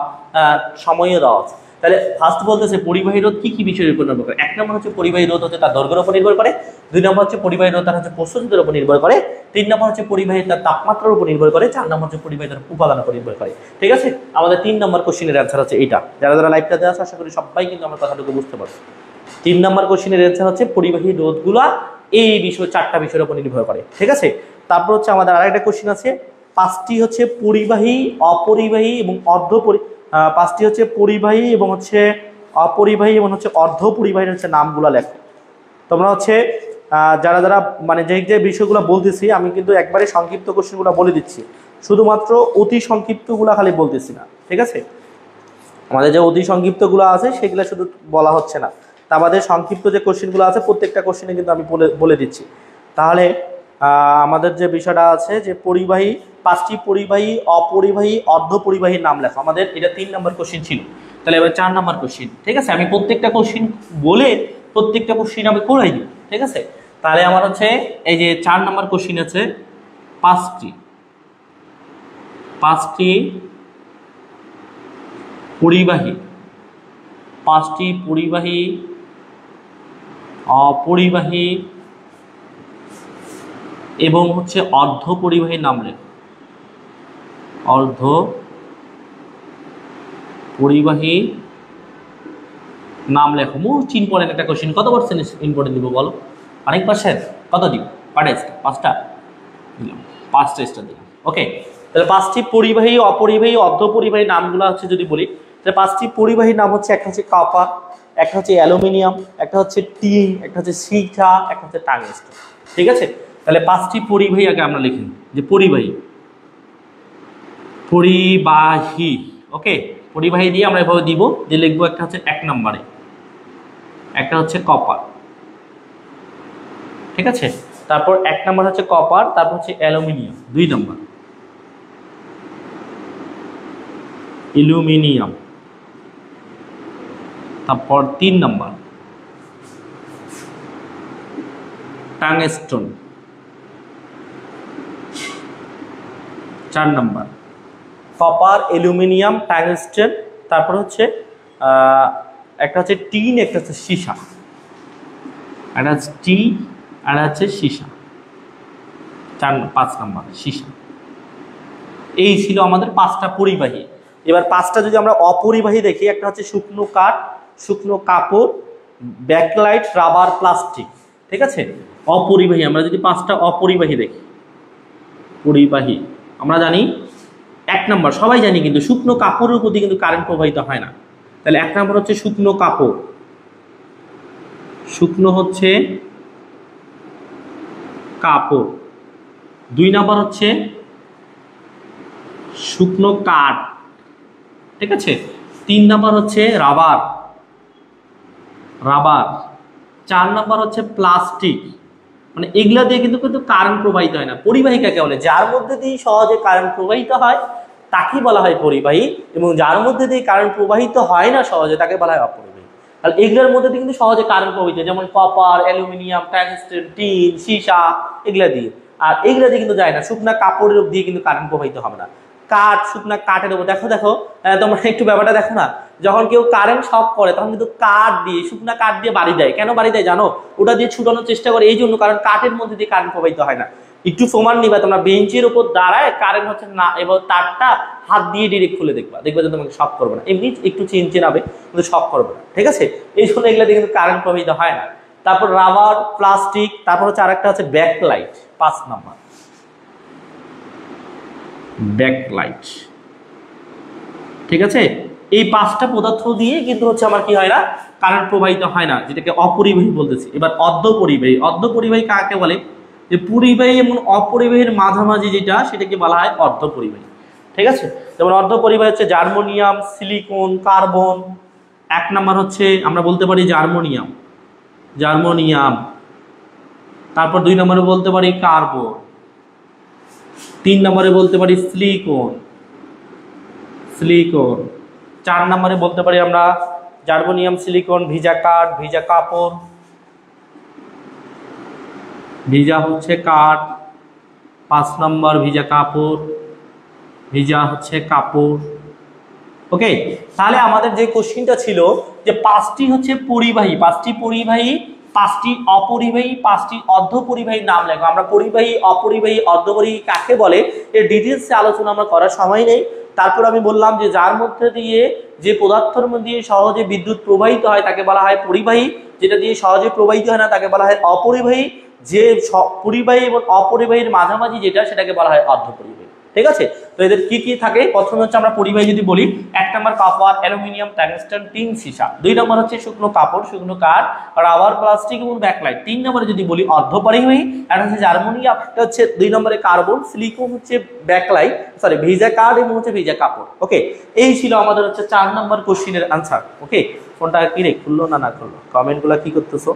সময়ও দেওয়া আছে। তাহলে ফার্স্ট বলতেছে পরিবাহী রোধ কি কি বিষয়ের উপর নির্ভর করে। 1 নম্বর হচ্ছে পরিবাহী রোধ হচ্ছে তার দৈর্ঘ্যের উপর নির্ভর করে, 2 নম্বর হচ্ছে পরিবাহী রোধ তার হচ্ছে প্রস্থচ্ছেদের উপর নির্ভর করে, 3 নম্বর হচ্ছে পরিবাহী তার তাপমাত্রার উপর নির্ভর করে, 4 নম্বর হচ্ছে পরিবাহী তার উপাদানের উপর নির্ভর করে। ঠিক আছে, আমাদের 3 নম্বর কোশ্চেনের অ্যান্সার হচ্ছে এইটা। যারা যারা লাইভটাতে আছে আশা করি সবাই কিন্তু আমার কথাটুকু বুঝতে পারছে। 3 নম্বর কোশ্চেনের অ্যান্সার হচ্ছে পরিবাহী রোধগুলা এই বিষয় 4টা বিষয়ের উপর নির্ভর করে। ঠিক আছে, তারপর হচ্ছে আমাদের আরেকটা কোশ্চেন আছে, 5টি হচ্ছে পরিবাহী, অপরিবাহী এবং পাঁচটি হচ্ছে পরিবাহী এবং হচ্ছে অপরিবাহী এবং হচ্ছে অর্ধপরিবাহীর হচ্ছে নামগুলো লেখো। তোমরা হচ্ছে যারা যারা মানে যে যে বিষয়গুলো বলতেছি আমি কিন্তু একবারে সংক্ষিপ্ত কোশ্চেনগুলো বলে দিচ্ছি, শুধুমাত্র অতি সংক্ষিপ্তগুলো খালি বলতেছি না, ঠিক আছে? আমাদের যে অতি সংক্ষিপ্তগুলো আছে সেগুলো শুধু বলা হচ্ছে না, তা আমাদের সংক্ষিপ্ত যে কোশ্চেনগুলো আছে প্রত্যেকটা কোশ্চেনে কিন্তু আমি বলে দিচ্ছি। তাহলে আমাদের যে বিষয়টা আছে যে পরিবাহী, পাঁচটি পরিবাহী, অপরিবাহী, অর্ধপরিবাহীর নাম লেখো। আমাদের এটা 3 নম্বর কোশ্চেন ছিল। তাহলে এবার 4 নম্বর কোশ্চেন, ঠিক আছে? আমি প্রত্যেকটা কোশ্চেন বলে প্রত্যেকটা কোশ্চেন আমি করাই দিই, ঠিক আছে? তাহলে আমার হচ্ছে এই যে 4 নম্বর কোশ্চেন আছে পাঁচটি পরিবাহী, পাঁচটি পরিবাহী, অপরিবাহী এবং হচ্ছে অর্ধপরিবাহীর নাম লেখো। অর্ধপরিবাহী নাম লেখো। মোস্ট ইম্পর্টেন্ট একটা কোশ্চেন। কত পার্সেন্ট ইম্পর্টেন্ট দিব বলো? অনেক পার্সেন্ট? কত দিব? পাঁচটা দিলাম, 5টা স্টার দিলাম। ওকে, তাহলে পাঁচটি পরিবাহী, অপরিবাহী, অর্ধপরিবাহী নামগুলো হচ্ছে যদি বলি, তাহলে পাঁচটি পরিবাহী নাম হচ্ছে একটা হচ্ছে কপার, একটা হচ্ছে অ্যালুমিনিয়াম, একটা হচ্ছে টিন, একটা হচ্ছে সীসা, একটা হচ্ছে টাংস্টেন, ঠিক আছে? তাহলে পাঁচটি পরিবাহী আগে আমরা লিখি যে পরিবাহী, ওকে, পরিবাহী দিয়ে আমরা এভাবে দিব, যে লিখবো একটা হচ্ছে 1 নম্বরে, একটা হচ্ছে কপার, ঠিক আছে? তারপর 1 নম্বর হচ্ছে কপার, তারপর হচ্ছে অ্যালুমিনিয়াম, 2 নম্বর অ্যালুমিনিয়াম, তারপর 3 নম্বর টাংস্টেন, 4 নম্বর কপার, অ্যালুমিনিয়াম, টাংস্টেন, তারপর হচ্ছে একটা হচ্ছে টিন, একটা হচ্ছে সীসা, একটা হচ্ছে টিন আর হচ্ছে সীসা, 5 নম্বর সীসা। এই ছিল আমাদের 5টা পরিবাহী। এবার 5টা যদি আমরা অপরিবাহী দেখি, একটা হচ্ছে শুকনো কাঠ, শুকনো কাপড়, ব্যাকলাইট, রাবার, প্লাস্টিক, ঠিক আছে? অপরিবাহী আমরা যদি 5টা অপরিবাহী দেখি, পরিবাহী আমরা জানি 1 নম্বর সবাই জানি, কিন্তু শুকনো কাপড়ের প্রতি কিন্তু কারেন্ট প্রবাহিত হয় না। তাহলে 1 নম্বর হচ্ছে শুকনো কাপড়, শুকনো হচ্ছে কাপড়। 2 নম্বর হচ্ছে শুকনো কাঠ, ঠিক আছে? 3 নম্বর হচ্ছে রাবার। 4 নম্বর হচ্ছে প্লাস্টিক। মানে এগুলা দিয়ে কিন্তু কারেন্ট প্রবাহিত হয় না। পরিবাহী কাকে বলে? যার মধ্যে দিয়ে সহজে কারেন্ট প্রবাহিত হয় তাকে বলা হয় পরিবাহী, এবং যার মধ্যে দিয়ে কারেন্ট প্রবাহিত হয় না সহজে তাকে বলা হয় অপরিবাহী। তাহলে এগুলোর মধ্যে দিয়ে কিন্তু সহজে কারেন্ট প্রবাহিত, যেমন কপার, অ্যালুমিনিয়াম, টাংস্টেন, টিন, সীসা, এগুলা দিয়ে। আর এগুলা দিয়ে কিন্তু যায় না, শুকনা কাপড়ের দিয়ে কিন্তু কারেন্ট প্রবাহিত হবে না। কাঠ, শুকনা কাঠের উপর দেখো তোমরা একটু ব্যাপারটা দেখো না, যখন কেউ কারেন্ট শক করে তখন কিন্তু কাঠ দিয়ে, শুকনা কাঠ দিয়ে বাড়ি দেয়। কেন বাড়ি দেয় জানো? ওটা দিয়ে ছুটানোর চেষ্টা করে এই জন্য, কারণ কাঠের মধ্যে দিয়ে কারেন্ট প্রবাহিত হয় না। একটু প্রমাণ নিবা তোমরা, বেঞ্চের উপর দাঁড়ায় কারেন্ট হচ্ছে না, এবার তারটা হাত দিয়ে ডিরেক্ট খুলে দেখবা যে তোমাকে শক করবে না, এমনি একটু চিনচিনাবে কিন্তু শক করবে না, ঠিক আছে? এই জন্য এগুলা দিয়ে কিন্তু কারেন্ট প্রবাহিত হয় না। তারপর রাবার, প্লাস্টিক, তারপর হচ্ছে আরেকটা হচ্ছে ব্যাকলাইট, 5 নম্বর ব্যাকলাইট, ঠিক আছে? এই 5টা পদার্থ দিয়ে কিন্তু হচ্ছে আমার কি হয় না, কারেন্ট প্রবাহিত হয় না, যেটাকে অপরিবাহী বলতেছি। এবার অর্ধপরিবাহী, অর্ধপরিবাহী কাকে বলে? যে পরিবাহী এবং অপরিবাহীর মাঝামাঝি যেটা, সেটাকে বলা হয় অর্ধপরিবাহী, ঠিক আছে? যেমন অর্ধপরিবাহী হচ্ছে জার্মনিয়াম, সিলিকন, কার্বন। 1 নম্বর হচ্ছে আমরা বলতে পারি জার্মনিয়াম, তারপর 2 নম্বরে বলতে পারি কার্বন, 3 নম্বরে বলতে পারি সিলিকন, 4 নম্বরে বলতে পারি আমরা জার্মনিয়াম, সিলিকন, ভিজা কাঠ, ভিজা কাপড়, ভিজা হচ্ছে কাঠ, 5 নম্বর ভিজা কাপড়, ভিজা হচ্ছে কাপড়। ওকে, তাহলে আমাদের যে কোশ্চেনটা ছিল যে 5টি হচ্ছে পরিবাহী, 5টি পরিবাহী, 5টি অপরিবাহী, 5টি অর্ধপরিবাহীর নাম লেখো। আমরা পরিবাহী, অপরিবাহী, অর্ধপরিবাহী কাকে বলে এর ডিটেইলসে আলোচনা আমরা করার সময় নেই। তারপর আমি বললাম যে যার মধ্যে দিয়ে, যে পদার্থের মধ্যে দিয়ে সহজে বিদ্যুৎ প্রবাহিত হয় তাকে বলা হয় পরিবাহী, যেটা দিয়ে সহজে প্রবাহিত হয় না তাকে বলা হয় অপরিবাহী, যে পরিবাহী এবং অপরিবাহীর মাঝামাঝি যেটা, সেটাকে বলা হয় অর্ধপরিবাহী। ঠিক আছে। তো এদের কি কি থাকে, প্রথমে হচ্ছে আমরা পরিবাহী যদি বলি, 1 নম্বর কপার, অ্যালুমিনিয়াম, টংস্টেন, টিন, সীসা। 2 নম্বর হচ্ছে শুকনো কাপড়, শুকনো কাঠ, রাবার, প্লাস্টিক এবং ব্যাকলাইট। 3 নম্বরে যদি বলি অর্ধপরিবাহী, এটা হচ্ছে জার্মানিয়াম, এটা হচ্ছে 2 নম্বরে কার্বন, সিলিকন হচ্ছে ব্যাকলাইট, সরি ভিজা কাঠ এবং হচ্ছে ভিজা কাপড়। ওকে, এই ছিল আমাদের হচ্ছে 4 নম্বর কোশ্চেনের আনসার। ওকে, ফোনটা কি রে, খুললো না খুললো, কমেন্টগুলো কি করতেছো?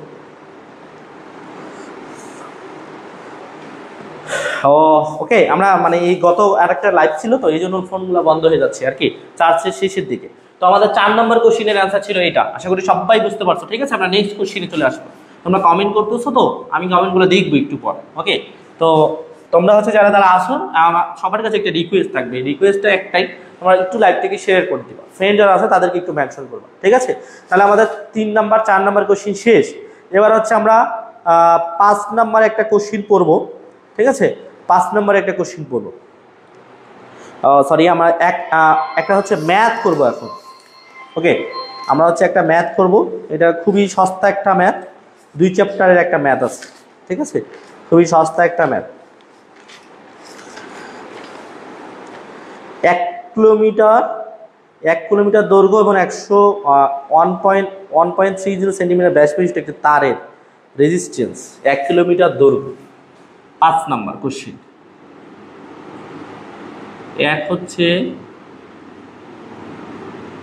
ওকে, আমরা মানে এই গত আরেকটা লাইভ ছিল তো এই জন্য ফোনগুলো বন্ধ হয়ে যাচ্ছে আর কি, চার্জের শেষের দিকে। তো আমাদের 4 নম্বর কোশ্চেনের অ্যান্সার ছিল এটা, আশা করি সবাই বুঝতে পারছো। ঠিক আছে, আমরা নেক্সট কোশ্চেনে চলে আসবো। তোমরা কমেন্ট করতেছো তো, আমি কমেন্টগুলো দেখবো একটু পর। ওকে, তো তোমরা হচ্ছে যারা যারা আসো, সবার কাছে একটা রিকোয়েস্ট থাকবে, রিকোয়েস্টটা একটাই, তোমরা একটু লাইভ থেকে শেয়ার করে দিবা, ফ্রেন্ড যারা আছে তাদেরকে একটু মেনশন করবা। ঠিক আছে, তাহলে আমাদের 3 নাম্বার 4 নাম্বার কোশ্চেন শেষ। এবার হচ্ছে আমরা 5 নাম্বার একটা কোশ্চেন পড়বো। ঠিক আছে, 5 নম্বরে একটা কোশ্চেন পড়বো, সরি আমরা একটা হচ্ছে ম্যাথ করব এখন। ওকে, আমরা হচ্ছে একটা ম্যাথ করব, এটা খুবই সস্তা একটা ম্যাথ, 2 চ্যাপ্টারের একটা ম্যাথ আছে। ঠিক আছে, খুবই সস্তা একটা ম্যাথ। 1 কিলোমিটার দৈর্ঘ্য এবং 1.30 সেন্টিমিটার ব্যাস বিশিষ্ট একটি তারের রেজিস্ট্যান্স 1 কিলোমিটার দৈর্ঘ্য। 5 নাম্বার কোশ্চেন। 1 হচ্ছে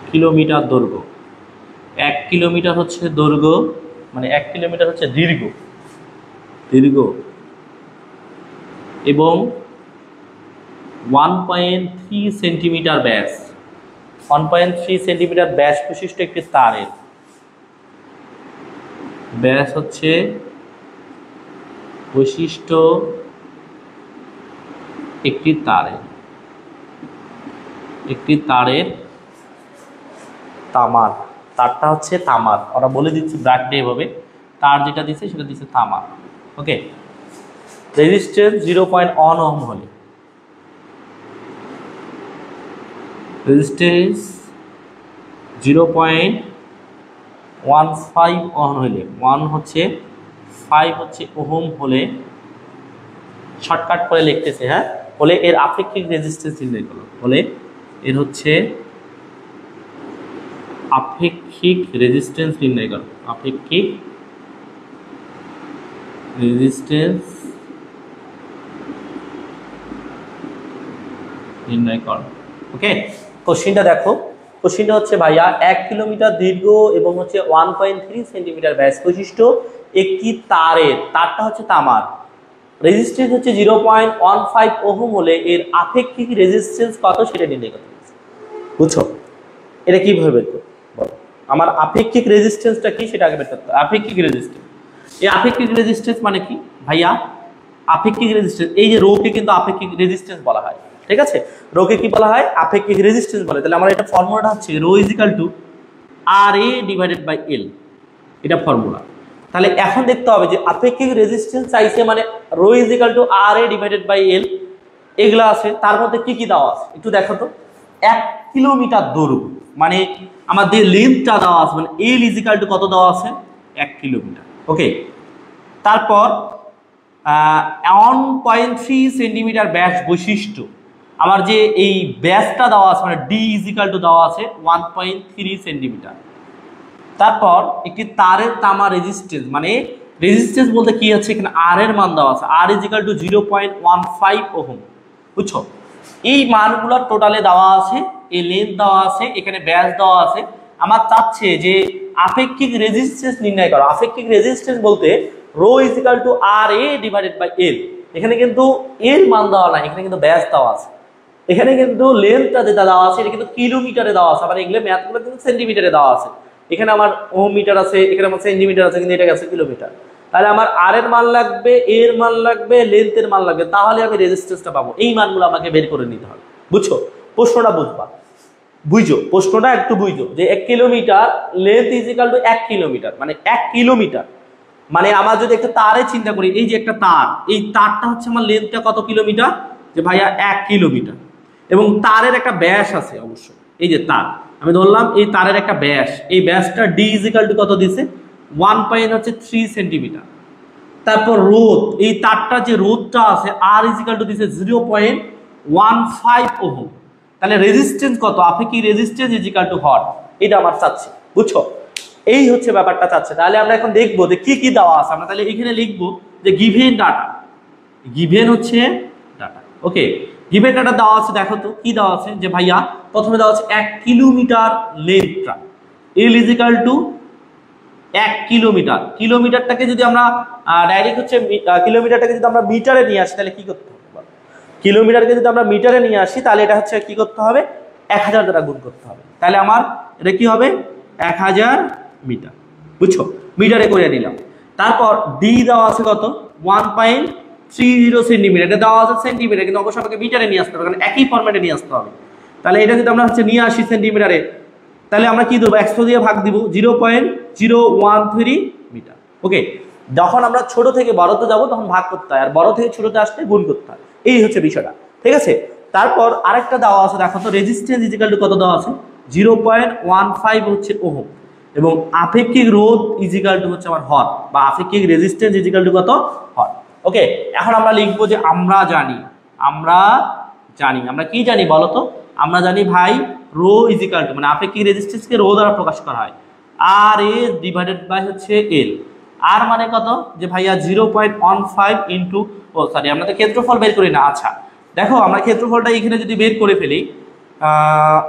কিলোমিটার দৈর্ঘ্য, 1 কিলোমিটার হচ্ছে দৈর্ঘ্য, মানে 1 কিলোমিটার হচ্ছে দীর্ঘ এবং 1.3 সেন্টিমিটার ব্যাস, 1.3 সেন্টিমিটার ব্যাস বিশিষ্ট একটি তারের ব্যাস হচ্ছে বৈশিষ্ট্য একটি তারের তামার, তারটা হচ্ছে তামার, ওরা বলে দিচ্ছে ব্র্যাকেটে এভাবে, তার যেটা দিচ্ছে সেটা দিচ্ছে তামার। ওকে, রেজিস্ট্যান্স 0.1 ওহম হলে, রেজিস্ট্যান্স 0.15 ওহম হলে, 1 হচ্ছে 5 হচ্ছে ওহম হলে, শর্টকাট করে লিখতেছে, হ্যাঁ, বলে এর আপেক্ষিক রেজিস্ট্যান্স নির্ণয় করো, বলে এর হচ্ছে আপেক্ষিক রেজিস্ট্যান্স নির্ণয় করো, আপেক্ষিক রেজিস্ট্যান্স নির্ণয় করো। ওকে, কোশ্চেনটা দেখো, কোশ্চেনটা হচ্ছে ভাইয়া 1 কিলোমিটার দীর্ঘ এবং হচ্ছে 1.3 সেন্টিমিটার ব্যাস বিশিষ্ট একটি তারটা হচ্ছে তামার, রেজিস্ট্যান্স হচ্ছে 0.15 ওহম হলে এর আপেক্ষিক রেজিস্ট্যান্স কত সেটা নির্ণয় করতে হবে। বুঝছো, এটা কিভাবে বের করবো বলো, আমার আপেক্ষিক রেজিস্ট্যান্সটা কি সেটা আগে বের করতে হবে। আপেক্ষিক রেজিস্ট্যান্স, এই আপেক্ষিক রেজিস্ট্যান্স মানে কি ভাইয়া, আপেক্ষিক রেজিস্ট্যান্স, এই যে রোকে কিন্তু আপেক্ষিক রেজিস্ট্যান্স বলা হয়। ঠিক আছে, রোকে কি বলা হয়, আপেক্ষিক রেজিস্ট্যান্স বলে। তাহলে আমার এটা ফর্মুলাটা হচ্ছে rho is equal to RA divided by L, এটা ফর্মুলা। তাহলে এখন দেখতে হবে যে আপেক্ষিক রেজিস্ট্যান্স চাইছে, মানে rho is equal to RA divided by L, এগুলো আছে, তার মধ্যে কি কি দেওয়া আছে একটু দেখো তো। 1 কিলোমিটার দৈর্ঘ্য, মানে আমাদের লেন্থটা দেওয়া আছে, মানে L ইজ ইকুয়াল টু কত দেওয়া আছে, 1 কিলোমিটার। ওকে, তারপর 1.3 সেন্টিমিটার ব্যাস বৈশিষ্ট্য, আমার যে এই ব্যাসটা দেওয়া আছে, মানে ডি ইজ ইকুয়াল টু দেওয়া আছে 1.3 সেন্টিমিটার। তারপর একটি তারের তামা রেজিস্ট্যান্স, মানে রেজিস্ট্যান্স বলতে কি আছে, এখানে আর এর মান দেওয়া আছে, আর ইজ ইকুয়াল টু 0.15 ওহম। বুঝছো, এই মানগুলো টোটালে দেওয়া আছে, এই লেন্থ দেওয়া আছে, এখানে ব্যাস দেওয়া আছে। আমার চাচ্ছে যে আপেক্ষিক রেজিস্ট্যান্স নির্ণয় করো। আপেক্ষিক রেজিস্ট্যান্স বলতে rho is equal to RA divided by L, এখানে কিন্তু এর মান দেওয়া নাই, এখানে কিন্তু ব্যাস দেওয়া আছে, এখানে কিন্তু লেন্থটা যেটা দেওয়া আছে এটা কিন্তু কিলোমিটারে দেওয়া আছে, আবার এগুলো ম্যাথগুলো কিন্তু সেন্টিমিটারে দেওয়া আছে। এখানে আমার ওহম মিটার আছে, এখানে আমার সেন্টিমিটার আছে, কিন্তু এটা আছে কিলোমিটার। তাহলে আমার আর এর মান লাগবে, এর মান লাগবে, লেন্থের মান লাগবে, তাহলে আমি রেজিস্ট্যান্সটা পাবো। এই মানগুলো আমাকে বের করে নিতে হবে। বুঝছো, প্রশ্নটা বুঝবা, বুঝো প্রশ্নটা একটু বুঝো যে 1 kilometre length is equal to 1 kilometre, মানে 1 কিলোমিটার, মানে আমার যদি একটা তারে চিন্তা করি, এই যে একটা তার, এই তারটা হচ্ছে আমার লেন্থটা কত কিলোমিটার, যে ভাইয়া 1 কিলোমিটার, এবং তারের একটা ব্যাস আছে অবশ্যই, এই যে তার আমি ধরলাম এই তারের একটা ব্যাস, এই ব্যাসটা ডি ইজ ইকুয়াল টু কত দিছে 1.3 সেন্টিমিটার। তারপর রোধ, এই তারটা যে রোধটা আছে আর ইজ ইকুয়াল টু দিছে 15 ওহম। তাহলে রেজিস্ট্যান্স কত? আপেক্ষিক resistance is equal too hot, এটা আমার চাচ্ছি, বুঝছো? এই হচ্ছে ব্যাপারটা চাচ্ছে। তাহলে আমরা এখন দেখবো যে কি কি দেওয়া আছে। আমরা তাহলে এখানে লিখবো যে গিভেন ডাটা, গিভেন হচ্ছে ডাটা। ওকে, গিভেন ডাটা দেওয়া আছে, দেখো তো কি দেওয়া আছে। যে ভাইয়া প্রথমে দেওয়া আছে 1 কিলোমিটার লেন্থটা L is equal to 1 kilometre. কিলোমিটারটাকে যদি আমরা ডাইরেক্ট হচ্ছে কিলোমিটারটাকে যদি আমরা মিটারে নিয়ে আসি তাহলে কি করতে হবে? কিলোমিটারকে যদি আমরা মিটারে নিয়ে আসি তাহলে এটা হচ্ছে কি করতে হবে? 1000 দ্বারা গুণ করতে হবে। তাহলে আমার এটা কি হবে? 1000 মিটার, বুঝছো? মিটারে করে নিলাম। তারপর ডি দেওয়া আছে কত? 1.30 সেন্টিমিটার। এটা দেওয়া আছে সেন্টিমিটার, কিন্তু অবশ্যই আমাকে মিটারে নিয়ে আসতে হবে, কারণ একই ফরম্যাটে নিয়ে আসতে হবে। তাহলে এটা যদি আমরা হচ্ছে নিয়ে আসি সেন্টিমিটারে, তাহলে আমরা কি দেবো? 100 দিয়ে ভাগ দিব, 0.013 মিটার। ওকে, যখন আমরা ছোট থেকে বড়তে যাব তখন ভাগ করতে হয়, আর বড় থেকে ছোটতে আসলে গুণ করতে হয়। এই হচ্ছে বিষয়টা, ঠিক আছে? তারপর আরেকটা দেওয়া আছে, দেখো তো রেজিস্ট্যান্স ইজ ইকুয়াল টু কত দেওয়া আছে? 0.15 হচ্ছে ওহম, এবং আপেক্ষিক রোধ ইজ ইকুয়াল টু হচ্ছে আমার হট, বা আপেক্ষিক রেজিস্ট্যান্স ইজ ইকুয়াল টু কত? হট। ওকে, এখন আমরা লিখবো যে আমরা জানি আমরা কি জানি বলো তো? আমরা জানি ভাই রো ইজ ইকুয়াল টু, মানে আপেক্ষিক রেজিস্ট্যান্সকে রো দ্বারা প্রকাশ করা হয়, আর এ ডিভাইডেড বাই হচ্ছে এল। আর মানে কত? যে ভাইয়া 0.15 ইন্টু, ও সরি, আমরা তো ক্ষেত্রফল বের করি না। আচ্ছা দেখো, আমরা ক্ষেত্রফলটা এখানে যদি বের করে ফেলি,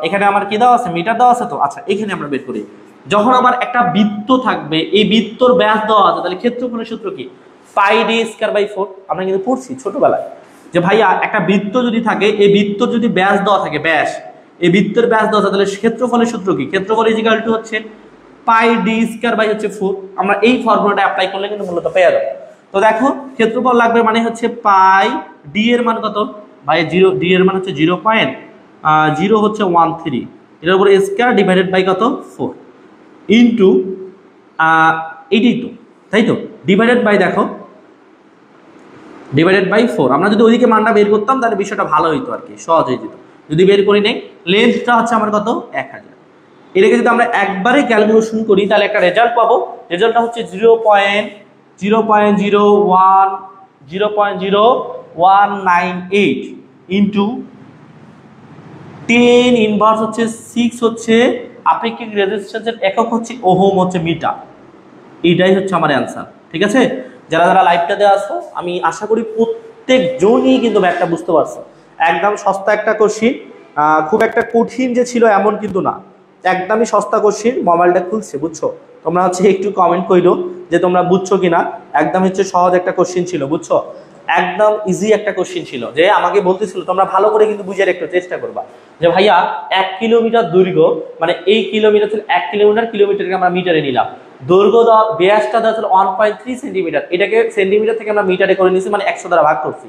এখানে আমার কি দেওয়া আছে? মিটার দেওয়া আছে তো। আচ্ছা, এখানে আমরা বের করি। যখন আমার একটা বৃত্ত থাকবে, এই বৃত্তর ব্যাস দেওয়া আছে, তাহলে ক্ষেত্রফলের সূত্র কি? পাই ডি স্কয়ার বাই 4। আমরা কিন্তু পড়ছি ছোটবেলায় যে ভাইয়া একটা বৃত্ত যদি থাকে, এই বৃত্ত যদি ব্যাস দেওয়া থাকে, ব্যাস, এই বৃত্তের ব্যাস দেওয়া থাকে, তাহলে ক্ষেত্রফলের সূত্র কি? ক্ষেত্রফল ইজ ইকুয়াল টু হচ্ছে পাই ডি স্কয়ার বাই হচ্ছে 4। আমরা এই ফর্মুলাটা অ্যাপ্লাই করলে কিন্তু মূলত পেয়ে যাবো। তো দেখো, ক্ষেত্রফল লাগবে মানে হচ্ছে পাই, ডি এর মান কত ভাই? 0, ডি এর মান হচ্ছে 0.0 হচ্ছে 13, এটার উপরে স্কয়ার ডিভাইডেড বাই কত? 4 ইন্টু এইটাই তো, তাই তো, ডিভাইডেড বাই, দেখো ডিভাইডেড বাই 4। আমরা যদি ওইদিকে মানটা বের করতাম তাহলে বিষয়টা ভালো হইতো আর কি, সহজ হয়ে যেত। যদি বের করি নেই, লেন্থটা হচ্ছে আমার কত? 1000। এটাকে যদি আমরা একবারে ক্যালকুলেশন করি তাহলে একটা রেজাল্ট পাবো। রেজাল্টটা হচ্ছে 0.0198 ইন্টু 10 ইনভার্স হচ্ছে 6 হচ্ছে আপেক্ষিক রেজিস্ট্যান্সের একক হচ্ছে ওহম, হচ্ছে মিটার। এইটাই হচ্ছে আমার অ্যান্সার, ঠিক আছে? যারা যারা লাইভটাতে আসো, আমি আশা করি প্রত্যেকজনই কিন্তু ম্যাথটা বুঝতে পারছো। একদম সস্তা একটা কোশ্চিন, খুব একটা কঠিন যে ছিল এমন কিন্তু না, একদমই সস্তা কোশ্চিন। মোবাইলটা খুলছে, বুঝছো? তোমরা হচ্ছে একটু কমেন্ট করো যে তোমরা বুঝছো কিনা। একদম হচ্ছে সহজ একটা কোশ্চিন ছিল, বুঝছো? একদম ইজি একটা কোশ্চিন ছিল, যে আমাকে বলতেছিল তোমরা ভালো করে কিন্তু বুঝার একটু চেষ্টা করবা যে ভাইয়া 1 কিলোমিটার দৈর্ঘ্য, মানে এই কিলোমিটার ছিল 1 কিলোমিটার, কিলোমিটারকে আমরা মিটারে নিলাম। দৈর্ঘ্য ব্যাসটা দেওয়া ছিল 1.3 সেন্টিমিটার, এটাকে সেন্টিমিটার থেকে আমরা মিটারে করে নিয়েছি, মানে 100 দ্বারা ভাগ করছি।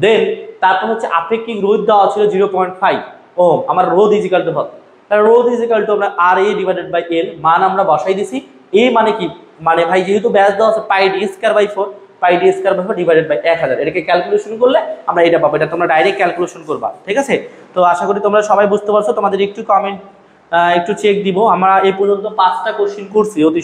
দেন তারপর হচ্ছে আপেক্ষিক রোধ দেওয়া ছিল 0.5 ওহম, আমার রোধ ইজ ইকুয়াল টু হট। তাহলে রোধ ইজ ইকুয়াল টু আমরা আর এ ডিভাইডেড বাই এল, মান আমরা বসাই দিছি। এ মানে কি? মানে ভাই যেহেতু ব্যাস দেওয়া আছে pi D square by 4, pi D square by 4 divided by 1000, এটাকে ক্যালকুলেশন করলে আমরা এটা পাবো। এটা তোমরা ডাইরেক্ট ক্যালকুলেশন করবা, ঠিক আছে? তো আশা করি তোমরা সবাই বুঝতে পারছো। তোমাদের একটু কমেন্ট একটু চেক দিব। আমরা এই পর্যন্ত 5টা কোশ্চিন করছি, অতি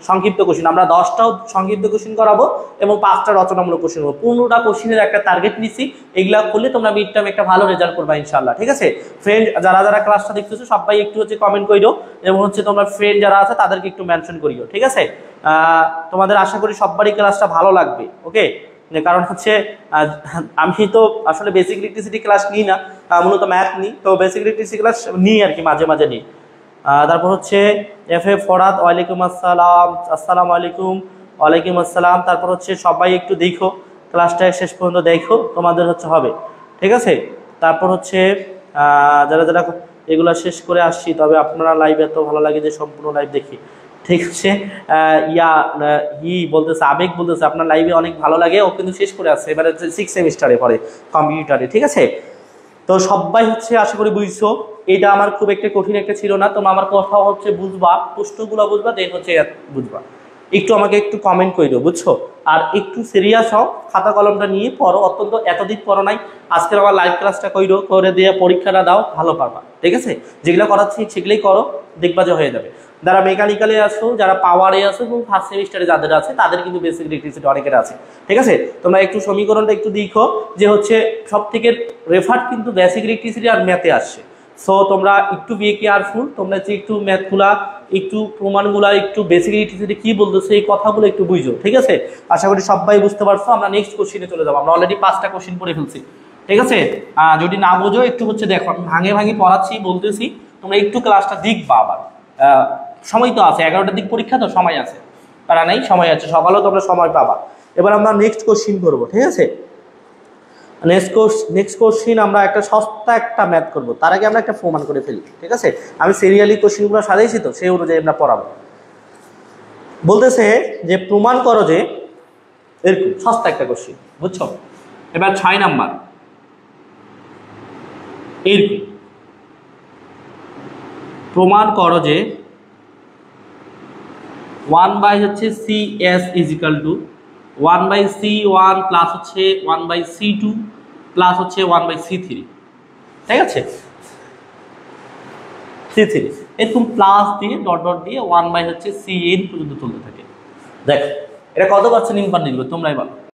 সংক্ষিপ্ত কোশ্চিন। আমরা 10টাও সংক্ষিপ্ত কোশ্চিন করাবো এবং 5টা রচনামূলক কোশ্চিন করবো। 15টা কোশ্চিনের একটা টার্গেট নিছি। এগুলা করলে তোমরা মিড টার্মে একটা ভালো রেজাল্ট করবা ইনশাআল্লাহ, ঠিক আছে? ফ্রেন্ড যারা যারা ক্লাসটা দেখতেছো সবাই একটু হচ্ছে কমেন্ট করিও, এবং হচ্ছে তোমরা ফ্রেন্ড যারা আছে তাদেরকে একটু মেনশন করিও, ঠিক আছে? তোমাদের আশা করি সবারই ক্লাসটা ভালো লাগবে। ওকে, কারণ হচ্ছে আমি তো আসলে বেসিক ইলেকট্রিসিটি ক্লাস নিই না, মূলত ম্যাথ নিই, তো বেসিক ইলেকট্রিসিটি ক্লাস নিই আর কি, মাঝে মাঝে নিই। তারপর হচ্ছে এফ এ ফরাদ, ওয়ালাইকুম আসসালাম, আসসালামু আলাইকুম। ওয়ালাইকুম আসসালাম। তারপর হচ্ছে সবাই একটু দেখো, ক্লাসটা শেষ পর্যন্ত দেখো, তোমাদের হচ্ছে হবে, ঠিক আছে? তারপর হচ্ছে যারা যারা এগুলা শেষ করে আসছি, তবে আপনারা লাইভ এত ভালো লাগে যে সম্পূর্ণ লাইভ দেখি, ঠিক আছে? বলতেছে, আবেগ বলতেছে আপনার লাইভে অনেক ভালো লাগে, ও কিন্তু শেষ করে আসছে, এবারে 6 সেমিস্টারে পড়ে কম্পিউটারে, ঠিক আছে? তো সবাই হচ্ছে আশা করি বুঝছো। এটা আমার খুব একটা কঠিন একটা ছিল না। তোমরা আমার কথা হচ্ছে বুঝবা, প্রশ্নগুলো বুঝবা, দেন হচ্ছে বুঝবা। একটু আমাকে একটু কমেন্ট করে দিও, বুঝছো? আর একটু সিরিয়াস হও, খাতা কলমটা নিয়ে পড়ো, অত্যন্ত এতদিন পড়ো নাই, আজকের আমার লাইভ ক্লাসটা করে দিয়ে পরীক্ষাটা দাও, ভালো পারবা। ঠিক আছে, যেগুলো করাচ্ছি সেগুলোই করো, দেখবা যে হয়ে যাবে। যারা মেকানিক্যালে আছো, যারা পাওয়ারে আছো এবং ফার্স্ট সেমিস্টারে যাদের আছে তাদের কিন্তু বেসিক ইলেকট্রিসিটি অনেকের আছে। ঠিক আছে, তোমরা একটু সমীকরণটা একটু দেখো যে হচ্ছে সব থেকে রেফার্ড কিন্তু বেসিক ইলেকট্রিসিটি আর ম্যাথে আসছে। সো তোমরা একটু বি কেয়ারফুল, তোমরা যে একটু ম্যাথগুলা, একটু প্রমাণগুলা, একটু বেসিক ইলেকট্রিসিটি কি বলতেছে এই কথাগুলো একটু বুঝো। ঠিক আছে, আশা করি সবাই বুঝতে পারছো। আমরা নেক্সট কোশ্চেনে চলে যাবো, আমরা অলরেডি 5টা কোশ্চেন পড়ে ফেলছি। ঠিক আছে, যদি না বোঝো একটু হচ্ছে দেখো, আমি ভাঙে ভাঙে পড়াচ্ছি, বলতেছি, তোমরা একটু ক্লাসটা দেখবা। আবার সময় তো আছে, 11টার দিক পরীক্ষা, তো সময় আছে, তারা নেই, সময় আছে, সকালেও তোমরা সময় পাবা। এবার আমরা নেক্সট কোশ্চেন করবো। ঠিক আছে, নেক্সট কোশ্চেন আমরা একটা সস্তা একটা ম্যাথ করবো, তার আগে আমরা একটা প্রমাণ করে ফেলি। ঠিক আছে, আমি সিরিয়ালি কোশ্চেনগুলো সাজাইছি, তো সেই অনুযায়ী আমরা পড়াবো। বলতেছে যে প্রমাণ করো যে, এরকম সস্তা একটা কোশ্চেন, বুঝছো? এবার 6 নাম্বার, এরকম প্রমাণ করো যে 1 বাই হচ্ছে CS is equal to 1/C1 plus হচ্ছে 1/C2 প্লাস হচ্ছে 1/C3। ঠিক আছে, C3 এরকম প্লাস দিয়ে ডট ডট দিয়ে 1 বাই হচ্ছে CN পর্যন্ত চলতে থাকে। দেখো এটা কত পার্সেন্ট ইম্পার নিবে তোমরাই বলো।